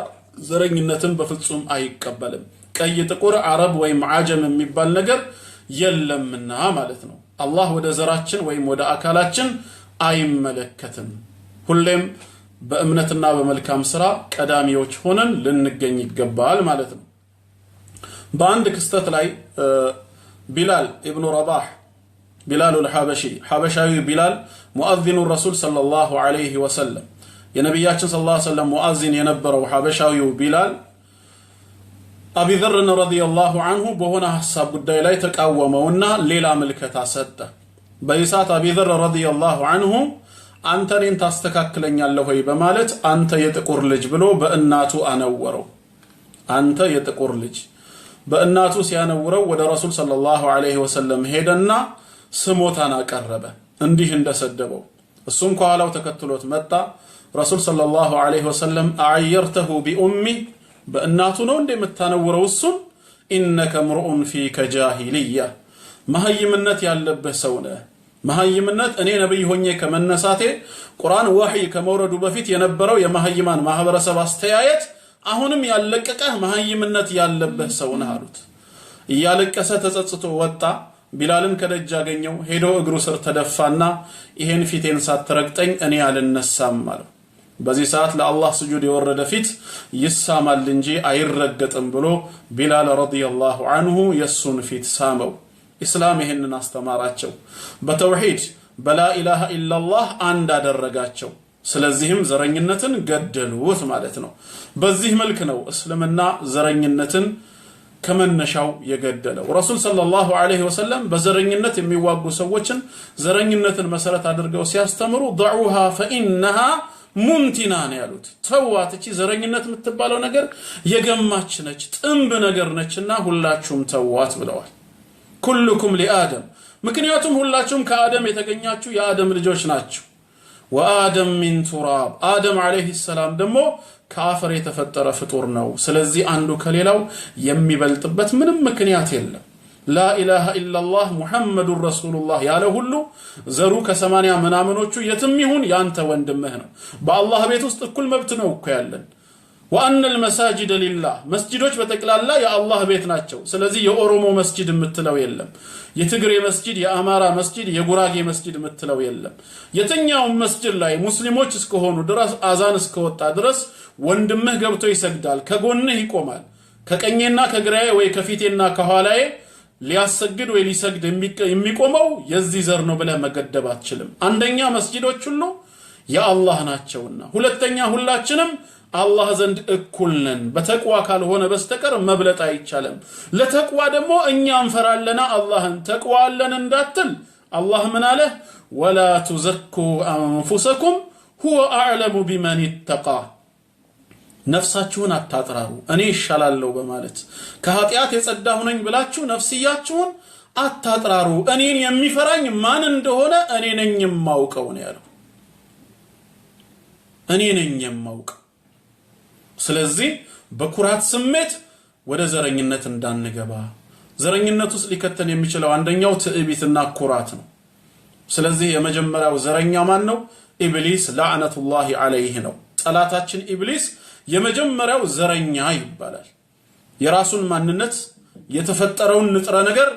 ዘረኝነትን በፍጹም አይቀበልም ቀይ ጥቁር አረብ ወይም አጀም የሚባል ነገር የለምና ማለት ነው አላህ ወደ ዘራችን ወይም ወደ አካላችን አይመለከትም ሁሌም በእምነትና በመልካም ስራ ቀዳሚዎች ሆነን ልንገኝ ይገባል ማለት ነው በአንድ ክስተት ላይ ቢላል ኢብኑ ረባህ ቢላል الحبشي ሐበሻዊ ቢላል ሙአዚኑ ረሱል ሰለላሁ ዐለይሂ ወሰለም የነብያችን ሰለላሁ ዐለይሂ ወሰለም ሙአዚን የነበረው ሐበሻዊው ቢላል አቢ ዘር ረዲየላሁ ዐንሁ በሆነ ሐሳብ ጉዳይ ላይ ተቃወመውና ሌላ ምልከታ ሰጠ በይሳት አቢ ዘር ረዲየላሁ ዐንሁ አንተ እኔን ታስተካክለኛለህ ወይ በማለት አንተ የጥቁር ልጅ ብሎ በእናቱ አነወረው አንተ የጥቁር ልጅ በእናቱ ሲያነውረው ወደ ረሱል ሰለላሁ ዐለይሂ ወሰለም ሄደና ስሞታን አቀረበ እንዲህ እንደሰደበው እሱም ከኋላው ተከትሎት መጣ ረሱል ሰለላሁ ዐለይሂ ወሰለም አየርተሁ ቢኡሚ በእናቱ ነው እንደምታነውረው እሱን ኢነከ ምርኡን ፊከ ጃሂልያ መሃይምነት ያለበት ሰው ነህ መሃይምነት እኔ ነብይ ሆኜ ከመነሳቴ ቁርአን ወህይ ከመውረዱ በፊት የነበረው የመሃይማን ማህበረሰብ አስተያየት አሁንም ያለቀቀህ መሃይምነት ያለበት ሰው ነህ አሉት እያለቀሰ ተጸጽቶ ወጣ ቢላልን ከደጅ አገኘው ሄዶ እግሩ ስር ተደፋና ይሄን ፊቴን ሳትረግጠኝ እኔ አልነሳም አለው በዚህ ሰዓት ለአላህ ስጁድ የወረደ ፊት ይሳማል እንጂ አይረገጥም ብሎ ቢላል ረዲየላሁ ዐንሁ የሱን ፊት ሳመው ኢስላም ይሄንን አስተማራቸው በተውሂድ በላ ኢላሃ ኢላላህ አንድ አደረጋቸው ስለዚህም ዘረኝነትን ገደሉት ማለት ነው በዚህ መልክ ነው እስልምና ዘረኝነትን ከመነሻው የገደለው ረሱል ሰለላሁ ዐለይሂ ወሰለም በዘረኝነት የሚዋጉ ሰዎችን ዘረኝነትን መሰረት አድርገው ሲያስተምሩ ضعوها فانها ሙንቲና ነው ያሉት ተዋት እቺ ዘረኝነት የምትባለው ነገር የገማች ነች ጥንብ ነገር ነችና ሁላችሁም ተዋት ብለዋል ኩልኩም ሊአደም ምክንያቱም ሁላችሁም ከአደም የተገኛችሁ የአደም ልጆች ናችሁ ወአደም ሚን ቱራብ አደም አለይሂ ሰላም ደግሞ ከአፈር የተፈጠረ ፍጡር ነው ስለዚህ አንዱ ከሌላው የሚበልጥበት ምንም ምክንያት የለም ላ ኢላሃ ኢላላህ ሙሐመዱር ረሱሉላህ ያለ ሁሉ ዘሩ ከ80 ምናምኖቹ የትም ይሁን ያንተ ወንድምህ ነው በአላህ ቤት ውስጥ እኩል መብት ነው እኮ ያለን وأن المساجد لله مسجدوች በተቀላላ የአላህ ቤት ናቸው ስለዚህ የኦሮሞ መስጂድ የምትለው የለም የትግሬ መስጂድ የአማራ መስጂድ የጉራጌ መስጂድ የምትለው የለም የትኛው መስጂድ ላይ ሙስሊሞች እስከሆኑ ድረስ አዛን እስከወጣ ድረስ ወንድምህ ገብቶ ይሰግዳል ከጎንህ ይቆማል ከቀኝና ከግራዬ ወይ ከፊቴና ከኋላዬ ሊያሰግድ ወይ ሊሰግድ የሚቆመው የዚህ ዘር ነው ብለህ መገደብ አትችልም አንደኛ መስጂዶች ሁሉ የአላህ ናቸውና ሁለተኛ ሁላችንም አላህ ዘንድ እኩል ነን በተቅዋ ካልሆነ በስተቀር መብለጥ አይቻልም ለተቅዋ ደግሞ እኛ እንፈራለና አላህን ተቅዋ አለን እንዳትል አላህ ምን አለ ወላ ተዘኩ አንፉሰኩም ሁወ አዕለሙ ቢመን ይተቃ ነፍሳችሁን አታጥራሩ እኔ ይሻላልው በማለት ከኃጢአት የጸዳሁ ነኝ ብላችሁ ነፍስያችሁን አታጥራሩ እኔን የሚፈራኝ ማን እንደሆነ እኔ ነኝ የማውቀው ነው ያለው እኔ ነኝ የማውቀው ስለዚህ በኩራት ስሜት ወደ ዘረኝነት እንዳንገባ ዘረኝነት ውስጥ ሊከተን የሚችለው አንደኛው ትዕቢትና ኩራት ነው ስለዚህ የመጀመሪያው ዘረኛ ማን ነው? ኢብሊስ ለዕነቱላሂ ዐለይህ ነው። ጠላታችን ኢብሊስ የመጀመሪያው ዘረኛ ይባላል። የራሱን ማንነት የተፈጠረውን ንጥረ ነገር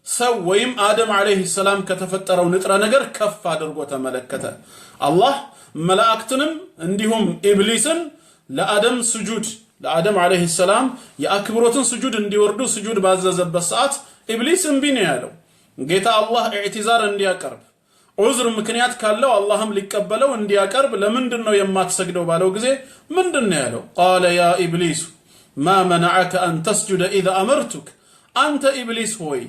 ሰው ወይም አደም ዐለይሂ ሰላም ከተፈጠረው ንጥረ ነገር ከፍ አድርጎ ተመለከተ። አላህ መላእክትንም እንዲሁም ኢብሊስን ለአደም ዐለይሂ ሰላም የአክብሮትን ስጁድ እንዲወርዱ ስጁድ ባዘዘበት ሰዓት ኢብሊስ እምቢ ነው ያለው። ጌታ አላህ ኢዕቲዛር እንዲያቀርብ ዑዝር ምክንያት ካለው አላህም ሊቀበለው እንዲያቀርብ ለምንድን ነው የማትሰግደው ባለው ጊዜ ምንድን ነው ያለው? ቃለ ያ ኢብሊስ ማ መነዐከ አን ተስጁደ ኢዘ አመርቱክ፣ አንተ ኢብሊስ ሆይ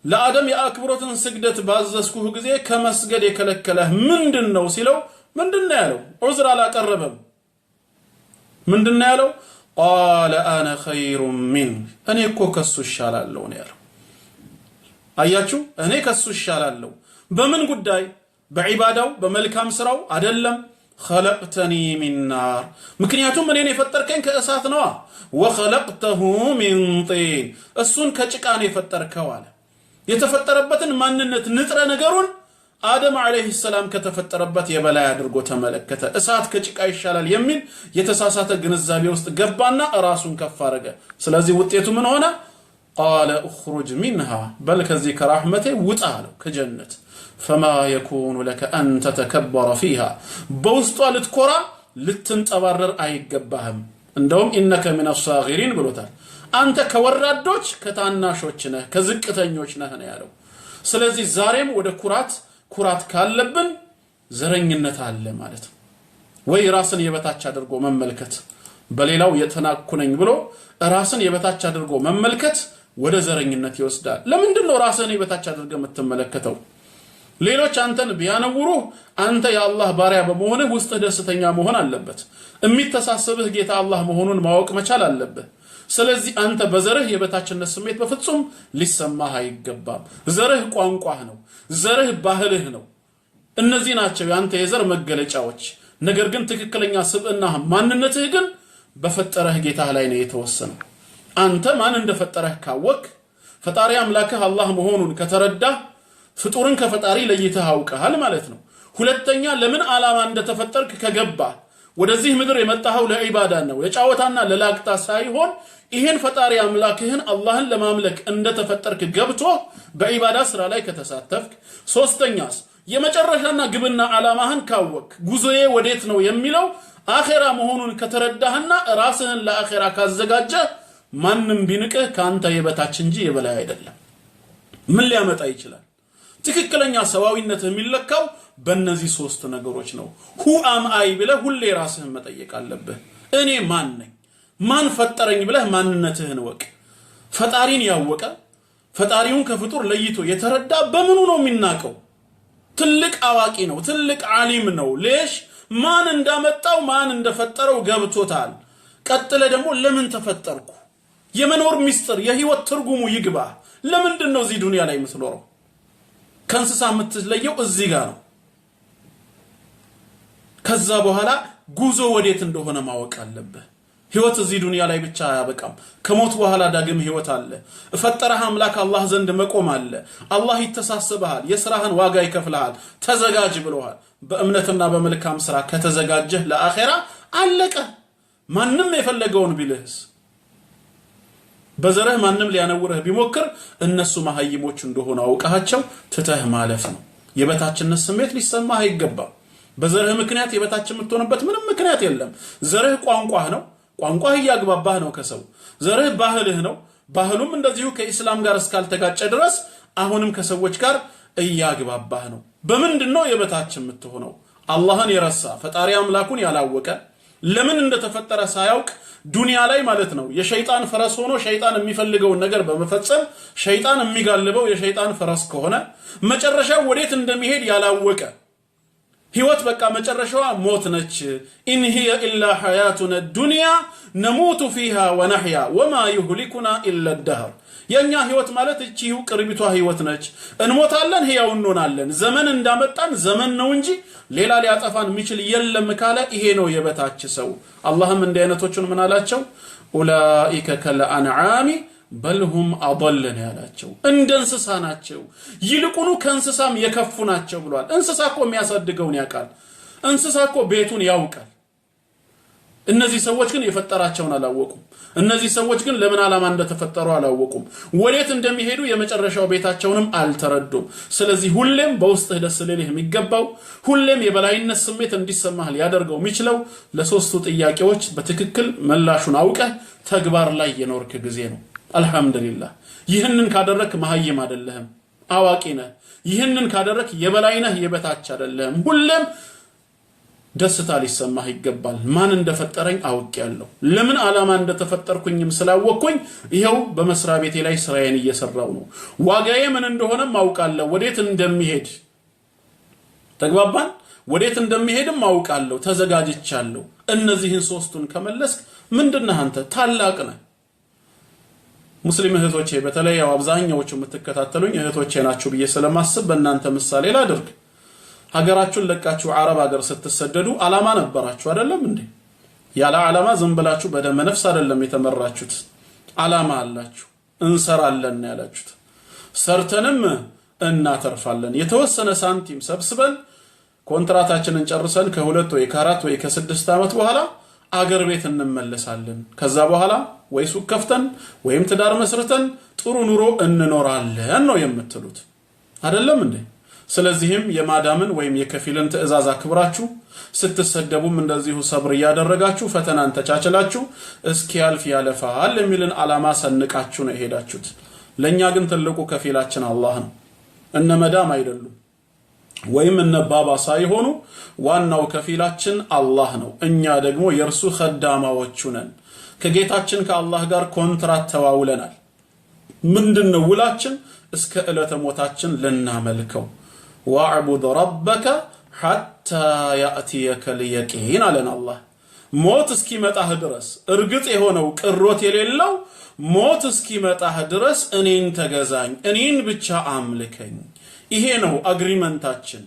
ለአደም የአክብሮትን ስግደት ባዘዝኩህ ጊዜ ከመስገድ የከለከለህ ምንድን ነው ሲለው ምንድን ነው ያለው? ዑዝር አላቀረበም። ምንድን ነው ያለው? ቃለ አነ ኸይሩ ሚን፣ እኔ እኮ ከሱ ይሻላለሁ ነው ያለው። አያችሁ፣ እኔ ከሱ ይሻላለሁ። በምን ጉዳይ? በዒባዳው በመልካም ስራው አይደለም። ኸለቅተኒ ሚን ናር፣ ምክንያቱም እኔን የፈጠርከኝ ከእሳት ነዋ። ወኸለቅተሁ ሚን ጢን፣ እሱን ከጭቃ ነው የፈጠርከው አለ። የተፈጠረበትን ማንነት ንጥረ ነገሩን አደም ዐለይሂ ሰላም ከተፈጠረበት የበላይ አድርጎ ተመለከተ። እሳት ከጭቃ ይሻላል የሚል የተሳሳተ ግንዛቤ ውስጥ ገባና ራሱን ከፍ አረገ። ስለዚህ ውጤቱ ምን ሆነ? ቃለ እኽሩጅ ሚንሃ፣ በል ከዚህ ከራህመቴ ውጣ አለው ከጀነት። ፈማ የኩኑ ለከ አን ተተከበረ ፊሃ፣ በውስጧ ልትኮራ ልትንጠባረር አይገባህም። እንደውም ኢነከ ሚነ ሳጊሪን ብሎታል። አንተ ከወራዶች ከታናሾች ነህ፣ ከዝቅተኞች ነህ ነው ያለው። ስለዚህ ዛሬም ወደ ኩራት ካለብን ዘረኝነት አለ ማለት ነው። ወይ ራስን የበታች አድርጎ መመልከት፣ በሌላው የተናኩነኝ ብሎ ራስን የበታች አድርጎ መመልከት ወደ ዘረኝነት ይወስዳል። ለምንድን ነው ራስን የበታች አድርገህ የምትመለከተው? ሌሎች አንተን ቢያነውሩህ አንተ የአላህ ባሪያ በመሆንህ ውስጥህ ደስተኛ መሆን አለበት። የሚተሳሰብህ ጌታ አላህ መሆኑን ማወቅ መቻል አለብህ። ስለዚህ አንተ በዘርህ የበታችነት ስሜት በፍጹም ሊሰማህ አይገባም። ዘርህ ቋንቋህ ነው፣ ዘርህ ባህልህ ነው። እነዚህ ናቸው ያንተ የዘር መገለጫዎች። ነገር ግን ትክክለኛ ስብዕናህ ማንነትህ ግን በፈጠረህ ጌታህ ላይ ነው የተወሰነው። አንተ ማን እንደፈጠረህ ካወቅ፣ ፈጣሪ አምላክህ አላህ መሆኑን ከተረዳህ ፍጡርን ከፈጣሪ ለይተህ አውቀሃል ማለት ነው። ሁለተኛ ለምን ዓላማ እንደተፈጠርክ ከገባህ፣ ወደዚህ ምድር የመጣኸው ለዒባዳ ነው፣ ለጫወታና ለላቅጣ ሳይሆን ይሄን ፈጣሪ አምላክህን አላህን ለማምለክ እንደተፈጠርክ ገብቶ በዒባዳ ስራ ላይ ከተሳተፍክ፣ ሶስተኛስ የመጨረሻና ግብና ዓላማህን ካወቅ፣ ጉዞዬ ወዴት ነው የሚለው አኺራ መሆኑን ከተረዳህና ራስህን ለአኺራ ካዘጋጀ ማንም ቢንቅህ ካንተ የበታች እንጂ የበላይ አይደለም። ምን ሊያመጣ ይችላል? ትክክለኛ ሰዋዊነት የሚለካው በእነዚህ ሶስት ነገሮች ነው። ሁ አም አይ ብለህ ሁሌ ራስህን መጠየቅ አለብህ። እኔ ማን ነኝ? ማን ፈጠረኝ ብለህ ማንነትህን ወቅ። ፈጣሪን ያወቀ ፈጣሪውን ከፍጡር ለይቶ የተረዳ በምኑ ነው የሚናቀው? ትልቅ አዋቂ ነው፣ ትልቅ ዓሊም ነው። ሌሽ ማን እንዳመጣው ማን እንደፈጠረው ገብቶታል። ቀጥለ ደግሞ ለምን ተፈጠርኩ? የመኖር ሚስጥር የህይወት ትርጉሙ ይግባ። ለምንድን ነው እዚህ ዱንያ ላይ የምትኖረው? ከእንስሳ የምትለየው እዚህ ጋር ነው። ከዛ በኋላ ጉዞ ወዴት እንደሆነ ማወቅ አለብህ። ህይወት እዚህ ዱንያ ላይ ብቻ አያበቃም። ከሞት በኋላ ዳግም ህይወት አለ። ፈጠረህ አምላክ አላህ ዘንድ መቆም አለ። አላህ ይተሳሰብሃል፣ የሥራህን ዋጋ ይከፍልሃል። ተዘጋጅ ብለዋል። በእምነትና በመልካም ሥራ ከተዘጋጀህ ለአኺራ አለቀ። ማንም የፈለገውን ቢልህስ፣ በዘረህ ማንም ሊያነውርህ ቢሞክር እነሱ መሐይሞች እንደሆነ አውቃቸው ትተህ ማለፍ ነው። የበታችነት ስሜት ሊሰማህ አይገባም። በዘርህ ምክንያት የበታች የምትሆንበት ምንም ምክንያት የለም። ዘርህ ቋንቋህ ነው፣ ቋንቋህ እያግባባህ ነው ከሰው። ዘርህ ባህልህ ነው፣ ባህሉም እንደዚሁ ከኢስላም ጋር እስካልተጋጨ ድረስ አሁንም ከሰዎች ጋር እያግባባህ ነው። በምንድነው የበታች የምትሆነው? አላህን የረሳ ፈጣሪ አምላኩን ያላወቀ ለምን እንደተፈጠረ ሳያውቅ ዱንያ ላይ ማለት ነው የሸይጣን ፈረስ ሆኖ ሸይጣን የሚፈልገውን ነገር በመፈጸም ሸይጣን የሚጋልበው የሸይጣን ፈረስ ከሆነ መጨረሻው ወዴት እንደሚሄድ ያላወቀ ህይወት በቃ መጨረሻዋ ሞት ነች። ኢን ሂየ ኢላ ሐያቱና ዱንያ ነሙቱ ፊሃ ወነህያ ወማ ይህሊኩና ኢላ الدهر። የኛ ህይወት ማለት እቺው ቅርቢቷ ህይወት ነች። እንሞታለን፣ ህያው እንሆናለን። ዘመን እንዳመጣን ዘመን ነው እንጂ ሌላ ሊያጠፋን የሚችል የለም ካለ ይሄ ነው የበታች ሰው። አላህም እንዲህ አይነቶቹን ምን አላቸው? ኡላኢከ ከልአንዓሚ በልሁም አضلን ያላቸው እንደ እንስሳ ናቸው ይልቁኑ ከእንስሳም የከፉ ናቸው ብሏል። እንስሳ እኮ የሚያሳድገውን ያውቃል። እንስሳ እኮ ቤቱን ያውቃል። እነዚህ ሰዎች ግን የፈጠራቸውን አላወቁም። እነዚህ ሰዎች ግን ለምን ዓላማ እንደተፈጠሩ አላወቁም። ወዴት እንደሚሄዱ የመጨረሻው ቤታቸውንም አልተረዱም። ስለዚህ ሁሌም በውስጥህ ደስ ሊልህ የሚገባው ሁሌም የበላይነት ስሜት እንዲሰማህ ሊያደርገው የሚችለው ለሶስቱ ጥያቄዎች በትክክል ምላሹን አውቀህ ተግባር ላይ የኖርክ ጊዜ ነው። አልহামዱሊላህ ይህንን ካደረክ መሐይም አይደለህም፣ አዋቂ ነህ። ይህንን ካደረክ የበላይ ነህ፣ የበታች አይደለህም። ሁሌም ደስታ ሊሰማህ ይገባል። ማን እንደፈጠረኝ አውቄያለሁ፣ ለምን ዓላማ እንደተፈጠርኩኝም ስላወቅኩኝ ይሄው በመስሪያ ቤቴ ላይ ስራዬን እየሰራው ነው። ዋጋዬ ምን እንደሆነም አውቃለሁ፣ ወዴት እንደሚሄድ ተግባባን። ወዴት እንደሚሄድም አውቃለሁ፣ ተዘጋጅቻለሁ። እነዚህን ሶስቱን ከመለስክ ምንድነህ አንተ? ታላቅ ነህ። ሙስሊም እህቶቼ በተለይ ያው አብዛኛዎቹ የምትከታተሉኝ እህቶቼ ናችሁ ብዬ ስለማስብ በእናንተ ምሳሌ ላድርግ። ሀገራችሁን ለቃችሁ አረብ ሀገር ስትሰደዱ ዓላማ ነበራችሁ አይደለም እንዴ? ያለ ዓላማ ዝም ብላችሁ በደመ ነፍስ አይደለም የተመራችሁት። ዓላማ አላችሁ። እንሰራለን ያላችሁት ሰርተንም እናተርፋለን። የተወሰነ ሳንቲም ሰብስበን ኮንትራታችንን ጨርሰን ከ2 ወይ ከ4 ወይ ከ6 ዓመት በኋላ አገር ቤት እንመለሳለን። ከዛ በኋላ ወይ ሱቅ ከፍተን ወይም ትዳር መስርተን ጥሩ ኑሮ እንኖራለን ነው የምትሉት አይደለም እንዴ? ስለዚህም የማዳምን ወይም የከፊልን ትዕዛዝ አክብራችሁ ስትሰደቡም እንደዚሁ ሰብር ያደረጋችሁ ፈተናን ተቻችላችሁ እስኪያልፍ ያለፋል የሚልን ዓላማ ሰንቃችሁ ነው የሄዳችሁት። ለኛ ግን ትልቁ ከፊላችን አላህ ነው። እነ መዳም አይደሉም ወይም እነ ባባ ሳይሆኑ ዋናው ከፊላችን አላህ ነው። እኛ ደግሞ የርሱ ኸዳማዎቹ ነን። ከጌታችን ከአላህ ጋር ኮንትራት ተዋውለናል። ምንድነው ውላችን? እስከ ዕለተ ሞታችን ልናመልከው ወአዕቡድ ረበከ ሐታ ያእቲየከ ልየቂን አለን አላህ። ሞት እስኪመጣህ ድረስ እርግጥ የሆነው ቅሮት የሌለው ሞት እስኪመጣህ ድረስ እኔን ተገዛኝ፣ እኔን ብቻ አምልከኝ። ይሄ ነው አግሪመንታችን።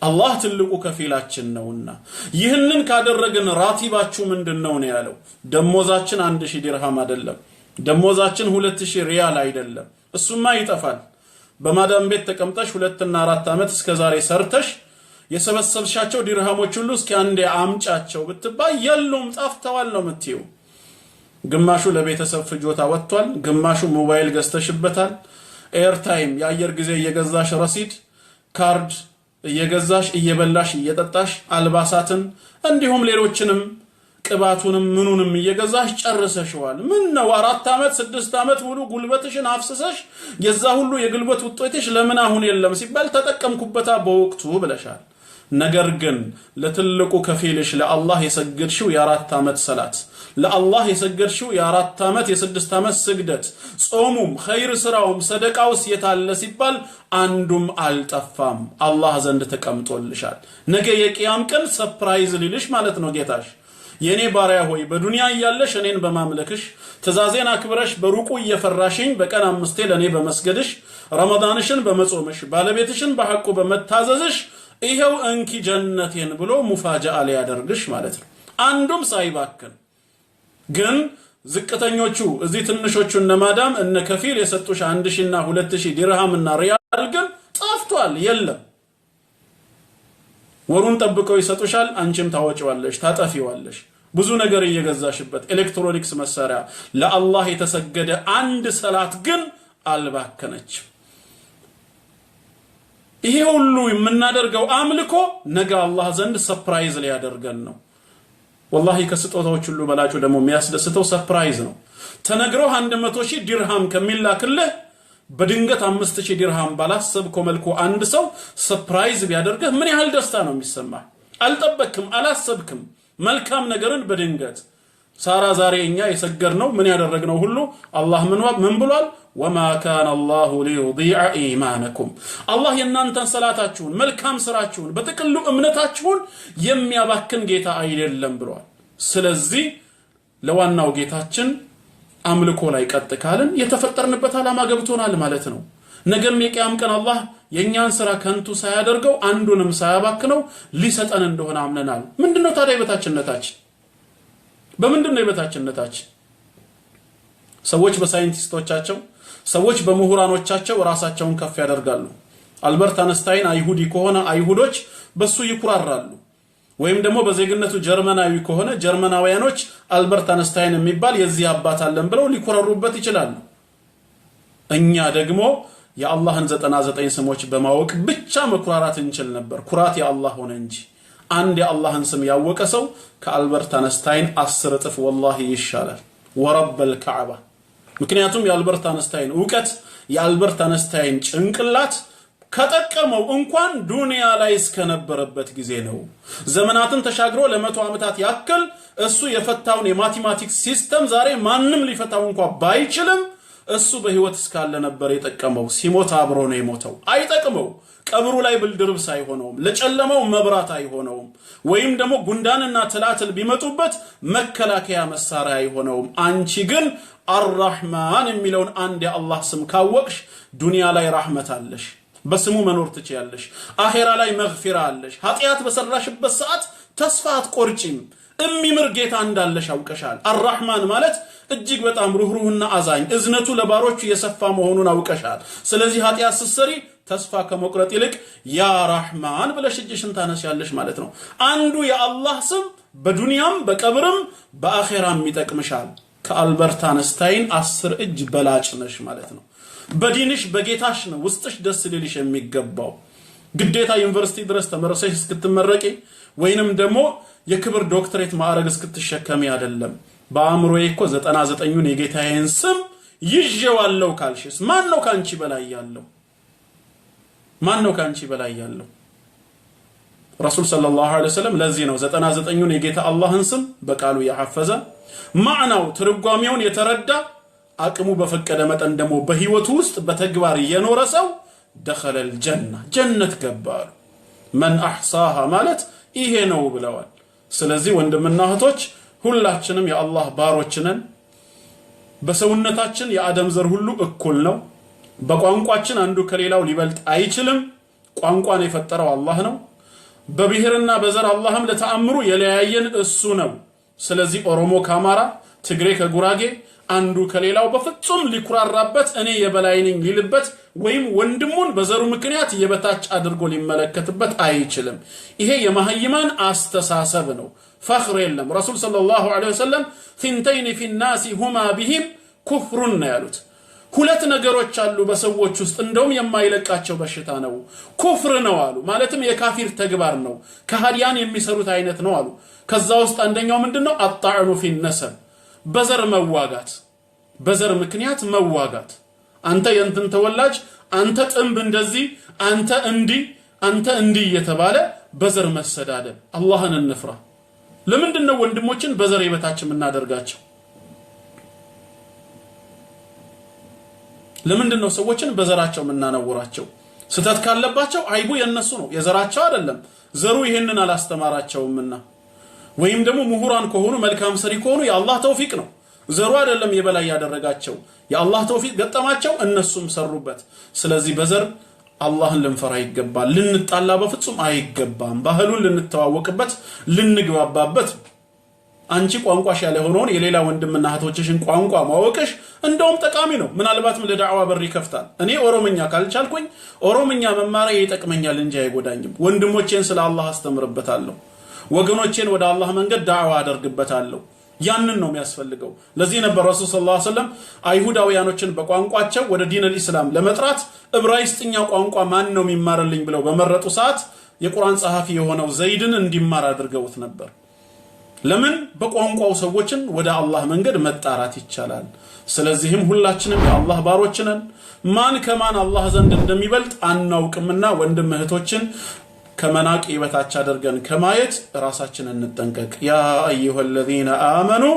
አላህ ትልቁ ከፊላችን ነውና ይህንን ካደረግን ራቲባችሁ ምንድነው ነው ያለው? ደሞዛችን 1000 ዲርሃም አይደለም፣ ደሞዛችን 2000 ሪያል አይደለም። እሱማ ይጠፋል። በማዳም ቤት ተቀምጠሽ 2 እና 4 ዓመት እስከዛሬ ሰርተሽ የሰበሰብሻቸው ዲርሃሞች ሁሉ እስኪ አንዴ አምጫቸው ብትባይ የሉም ጠፍተዋል ነው የምትይው። ግማሹ ለቤተሰብ ፍጆታ ወጥቷል፣ ግማሹ ሞባይል ገዝተሽበታል፣ ኤርታይም የአየር ጊዜ እየገዛሽ ረሲድ ካርድ እየገዛሽ እየበላሽ እየጠጣሽ አልባሳትን እንዲሁም ሌሎችንም ቅባቱንም ምኑንም እየገዛሽ ጨርሰሽዋል። ምን ነው 4 ዓመት 6 ዓመት ሙሉ ጉልበትሽን አፍስሰሽ የዛ ሁሉ የጉልበት ውጤትሽ ለምን አሁን የለም ሲባል ተጠቀምኩበታ በወቅቱ ብለሻል። ነገር ግን ለትልቁ ከፊልሽ ለአላህ የሰገድሽው የ4 ዓመት ሰላት፣ ለአላህ የሰገድሽው የ4 ዓመት የ6 ዓመት ስግደት፣ ጾሙም ኸይር ስራውም ሰደቃውስ የታለ ሲባል አንዱም አልጠፋም፣ አላህ ዘንድ ተቀምጦልሻል። ነገ የቂያም ቀን ሰርፕራይዝ ሊልሽ ማለት ነው ጌታሽ። የኔ ባሪያ ሆይ በዱንያ ያለሽ እኔን በማምለክሽ ትእዛዜን አክብረሽ በሩቁ እየፈራሽኝ በቀን 5 ለኔ በመስገድሽ ረመዳንሽን በመጾምሽ ባለቤትሽን በሐቁ በመታዘዝሽ ይሄው እንኪ ጀነቴን ብሎ ሙፋጃአ ሊያደርግሽ ማለት ነው። አንዱም ሳይባክን ግን ዝቅተኞቹ እዚህ ትንሾቹ እነ ማዳም እነ ከፊል የሰጡሽ 1000 እና 2000 ዲርሃም እና ሪያል ግን ጠፍቷል፣ የለም። ወሩን ጠብቀው ይሰጡሻል፣ አንቺም ታወጪዋለሽ፣ ታጠፊዋለሽ። ብዙ ነገር እየገዛሽበት ኤሌክትሮኒክስ መሳሪያ ለአላህ የተሰገደ አንድ ሰላት ግን አልባከነች። ይሄ ሁሉ የምናደርገው አምልኮ ነገ አላህ ዘንድ ሰርፕራይዝ ሊያደርገን ነው። ወላሂ ከስጦታዎች ሁሉ በላጩ ደግሞ የሚያስደስተው ሰርፕራይዝ ነው። ተነግረው 100,000 ዲርሃም ከሚላክልህ በድንገት 5,000 ዲርሃም ባላሰብከው መልኩ አንድ ሰው ሰርፕራይዝ ቢያደርግህ ምን ያህል ደስታ ነው የሚሰማህ? አልጠበቅክም፣ አላሰብክም። መልካም ነገርን በድንገት ሳራ ዛሬ እኛ የሰገድነው ምን ያደረግነው ሁሉ አላህ ምን ብሏል? ወማ ካነ አላሁ ሊዩዲዐ ኢማነኩም፣ አላህ የእናንተን ሰላታችሁን መልካም ስራችሁን በጥቅሉ እምነታችሁን የሚያባክን ጌታ አይደለም ብሏል። ስለዚህ ለዋናው ጌታችን አምልኮ ላይ ቀጥ ካልን የተፈጠርንበት ዓላማ ገብቶናል ማለት ነው። ነገም የቂያም ቀን አላህ የኛን ስራ ከንቱ ሳያደርገው አንዱንም ሳያባክነው ሊሰጠን እንደሆነ አምነናል። ምንድነው ታዲያ የበታችነታችን? በምንድነው የበታችነታችን? ሰዎች በሳይንቲስቶቻቸው ሰዎች በምሁራኖቻቸው ራሳቸውን ከፍ ያደርጋሉ አልበርት አንስታይን አይሁዲ ከሆነ አይሁዶች በሱ ይኩራራሉ ወይም ደግሞ በዜግነቱ ጀርመናዊ ከሆነ ጀርመናውያኖች አልበርት አንስታይን የሚባል የዚህ አባት አለን ብለው ሊኩራሩበት ይችላሉ እኛ ደግሞ የአላህን 99 ስሞች በማወቅ ብቻ መኩራራት እንችል ነበር ኩራት የአላህ ሆነ እንጂ አንድ የአላህን ስም ያወቀ ሰው ከአልበርት አንስታይን 10 እጥፍ ወላሂ ይሻላል ወረበል ከዕባ ምክንያቱም የአልበርት አንስታይን ዕውቀት የአልበርት አንስታይን ጭንቅላት ከጠቀመው እንኳን ዱንያ ላይ እስከነበረበት ጊዜ ነው ዘመናትን ተሻግሮ ለ100 ዓመታት ያክል እሱ የፈታውን የማቴማቲክስ ሲስተም ዛሬ ማንንም ሊፈታው እንኳን ባይችልም እሱ በህይወት እስካለ ነበር የጠቀመው ሲሞት አብሮ ነው የሞተው አይጠቅመው ቀብሩ ላይ ብልድርብ ሳይሆነው ለጨለማው መብራት አይሆነው ወይም ደግሞ ጉንዳንና ትላትል ቢመጡበት መከላከያ መሳሪያ አይሆነው አንቺ ግን አርራህማን የሚለውን አንድ የአላህ ስም ካወቅሽ ዱንያ ላይ ረህመት አለሽ በስሙ መኖር ትችያለሽ አኺራ ላይ መግፊራ አለሽ ኃጢያት በሰራሽበት ሰዓት ተስፋ አትቆርጪም እሚምር ጌታ እንዳለሽ አውቀሻል አርራህማን ማለት እጅግ በጣም ሩህሩህና አዛኝ እዝነቱ ለባሮቹ የሰፋ መሆኑን አውቀሻል ስለዚህ ኃጢያት ስትሰሪ ተስፋ ከመቁረጥ ይልቅ ያ ረህማን ብለሽ እጅሽን ታነሻለሽ ማለት ነው አንዱ የአላህ ስም በዱንያም በቀብርም በአኺራም ይጠቅምሻል ከአልበርት አንስታይን 10 እጅ በላጭ ነሽ ማለት ነው በዲንሽ በጌታሽ ነው ውስጥሽ ደስ ሊልሽ የሚገባው ግዴታ ዩኒቨርሲቲ ድረስ ተመረሰሽ እስክትመረቂ ወይንም ደግሞ የክብር ዶክተሬት ማዕረግ እስክትሸከሚ አይደለም በአእምሮዬ እኮ 99ን የጌታዬን ስም ይዤዋለሁ ካልሽስ ማን ነው ካንቺ በላይ ያለው ማን ነው ካንቺ በላይ ያለው ረሱል ሰለላሁ ዐለይሂ ወሰለም ለዚህ ነው 99ን የጌታ አላህን ስም በቃሉ ያሐፈዘ ማዕናው ትርጓሜውን የተረዳ አቅሙ በፈቀደ መጠን ደግሞ በህይወቱ ውስጥ በተግባር የኖረ ሰው دخل الجنة جنة ገባሉ من احصاها ማለት ይሄ ነው ብለዋል ስለዚህ ወንድምና እህቶች ሁላችንም የአላህ ባሮች ነን በሰውነታችን የአደም ዘር ሁሉ እኩል ነው በቋንቋችን አንዱ ከሌላው ሊበልጥ አይችልም ቋንቋን የፈጠረው አላህ ነው በብሔርና በዘር አላህም ለተአምሩ የለያየን እሱ ነው ስለዚህ ኦሮሞ ከአማራ ትግሬ ከጉራጌ አንዱ ከሌላው በፍጹም ሊኩራራበት እኔ የበላይ ነኝ ሊልበት ወይም ወንድሙን በዘሩ ምክንያት የበታች አድርጎ ሊመለከትበት አይችልም ይሄ የማህይማን አስተሳሰብ ነው ፈኽር የለም ረሱል ሰለላሁ ዐለይሂ ወሰለም ثنتين في الناس هما بهم كفر ያሉት ሁለት ነገሮች አሉ በሰዎች ውስጥ እንደውም የማይለቃቸው በሽታ ነው ኩፍር ነው አሉ ማለትም የካፊር ተግባር ነው ከሃዲያን የሚሰሩት አይነት ነው አሉ ከዛ ውስጥ አንደኛው ምንድነው አጣዕኑ في النسب በዘር መዋጋት በዘር ምክንያት መዋጋት አንተ የንተን ተወላጅ አንተ ጥምብ እንደዚህ አንተ እንዲ የተባለ በዘር መሰዳደብ አላህን እንፍራ ለምንድነው ወንድሞችን በዘር የበታች እናደርጋቸው ለምንድነው ሰዎችን በዘራቸው እናናወራቸው ስተት ካለባቸው አይቡ የነሱ ነው የዘራቸው አይደለም ዘሩ ይሄንን አላስተማራቸውምና ወይም ደግሞ ምሁራን ከሆኑ መልካም ሰሪ ከሆኑ የአላህ ተውፊቅ ነው ዘሩ አይደለም የበላይ ያደረጋቸው የአላህ ተውፊቅ ገጠማቸው እነሱም ሰሩበት ስለዚህ በዘር አላህን ልንፈራ ይገባል ልንጣላ በፍጹም አይገባም ባህሉን ልንተዋወቅበት ልንግባባበት አንቺ ቋንቋሽ ያለ ሆኖን የሌላ ወንድምና እህቶችሽን ቋንቋ ማወቅሽ እንደውም ጠቃሚ ነው ምናልባትም ለዳዕዋ በር ይከፍታል እኔ ኦሮምኛ ካልቻልኩኝ ኦሮምኛ መማር ይጠቅመኛል እንጂ አይጎዳኝም ወንድሞቼን ስለ አላህ አስተምርበታለሁ ወገኖቼን ወደ አላህ መንገድ ዳዕዋ አደርግበታለሁ ያንን ነው የሚያስፈልገው ለዚህ ነበር ረሱል ሰለላሁ ዐለይሂ ወሰለም አይሁዳውያኖችን በቋንቋቸው ወደ ዲን አልእስላም ለመጥራት ዕብራይስጥኛ ቋንቋ ማን ነው የሚማርልኝ ብለው በመረጡ ሰዓት የቁርአን ጸሐፊ የሆነው ዘይድን እንዲማር አድርገውት ነበር ለምን በቋንቋው ሰዎችን ወደ አላህ መንገድ መጣራት ይቻላል ስለዚህም ሁላችንም የአላህ ባሮች ነን ማን ከማን አላህ ዘንድ እንደሚበልጥ አናውቅምና ወንድም እህቶችን ከመናቅ ይበታች አድርገን ከማየት ራሳችንን እንጠንቀቅ ያ አዩሃ الذين آمنوا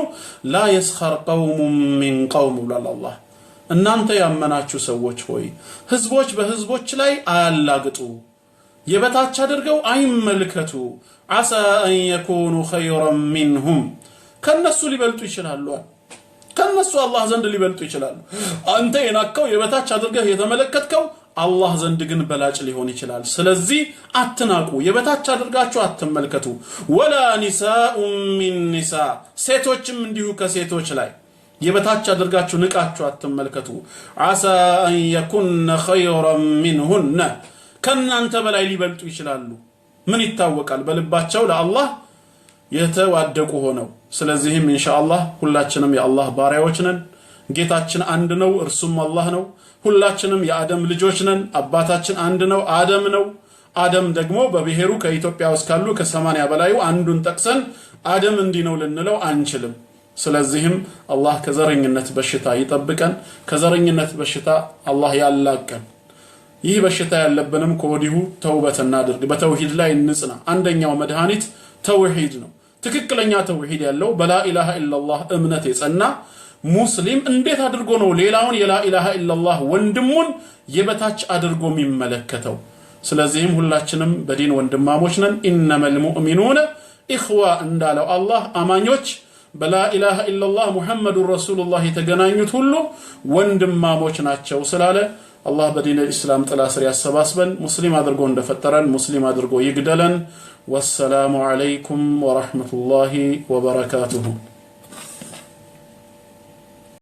لا يسخر قوم من قوم الله እናንተ ያመናችሁ ሰዎች ሆይ ህዝቦች በህዝቦች ላይ አያላግጡ የበታች አድርገው አይመልከቱ عسى ان يكونوا خيرا منهم ከነሱ ሊበልጡ ይችላሉ ከነሱ አላህ ዘንድ ሊበልጡ ይችላሉ አንተ የናከው የበታች አድርገህ የተመለከትከው አላህ ዘንድ ግን በላጭ ሊሆን ይችላል ስለዚህ አትናቁ የበታች አድርጋችሁ አትመልከቱ ወላ ኒሳኡም ሚን ኒሳ ሴቶችም እንዲሁ ከሴቶች ላይ የበታች አድርጋችሁ ንቃችሁ አትመልከቱ አሳ አን የኩነ ኸይራን ሚንሁነ ከናንተ በላይ ሊበልጡ ይችላሉ ምን ይታወቃል በልባቸው ለአላህ የተዋደቁ ሆነው ስለዚህም ኢንሻአላህ ሁላችንም የአላህ ባሪያዎች ነን ጌታችን አንድ ነው እርሱም አላህ ነው ሁላችንም የአደም ልጆች ነን አባታችን አንድ ነው አደም ነው አደም ደግሞ በብሔሩ ከኢትዮጵያ ውስጥ ካሉ ከ80 በላዩ አንዱን ጠቅሰን አደም እንዲህ ነው ልንለው አንችልም ስለዚህም አላህ ከዘረኝነት በሽታ ይጠብቀን ከዘረኝነት በሽታ አላህ ያላቀን ይህ በሽታ ያለብንም ከወዲሁ ተውበት እናድርግ በተውሂድ ላይ እንጽና አንደኛው መድኃኒት ተውሂድ ነው ትክክለኛ ተውሂድ ያለው በላ ኢላሃ ኢላላህ እምነት የጸና ሙስሊም እንዴት አድርጎ ነው ሌላውን የላ ኢላሃ ኢላላህ ወንድሙን የበታች አድርጎ የሚመለከተው ስለዚህም ሁላችንም በዲን ወንድማሞች ነን ኢነመል ሙእሚኑነ ኢኽዋ እንዳለው አላህ አማኞች በላ ኢላሃ ኢላላህ ሙሐመዱር ረሱሉላህ የተገናኙት ሁሉ ወንድማሞች ናቸው ስላለ አላህ በዲን الاسلام ጥላ ስር ያሰባስበን ሙስሊም አድርጎ እንደፈጠረን ሙስሊም አድርጎ ይግደለን ወሰላሙ አለይኩም ወራህመቱላሂ ወበረካቱሁ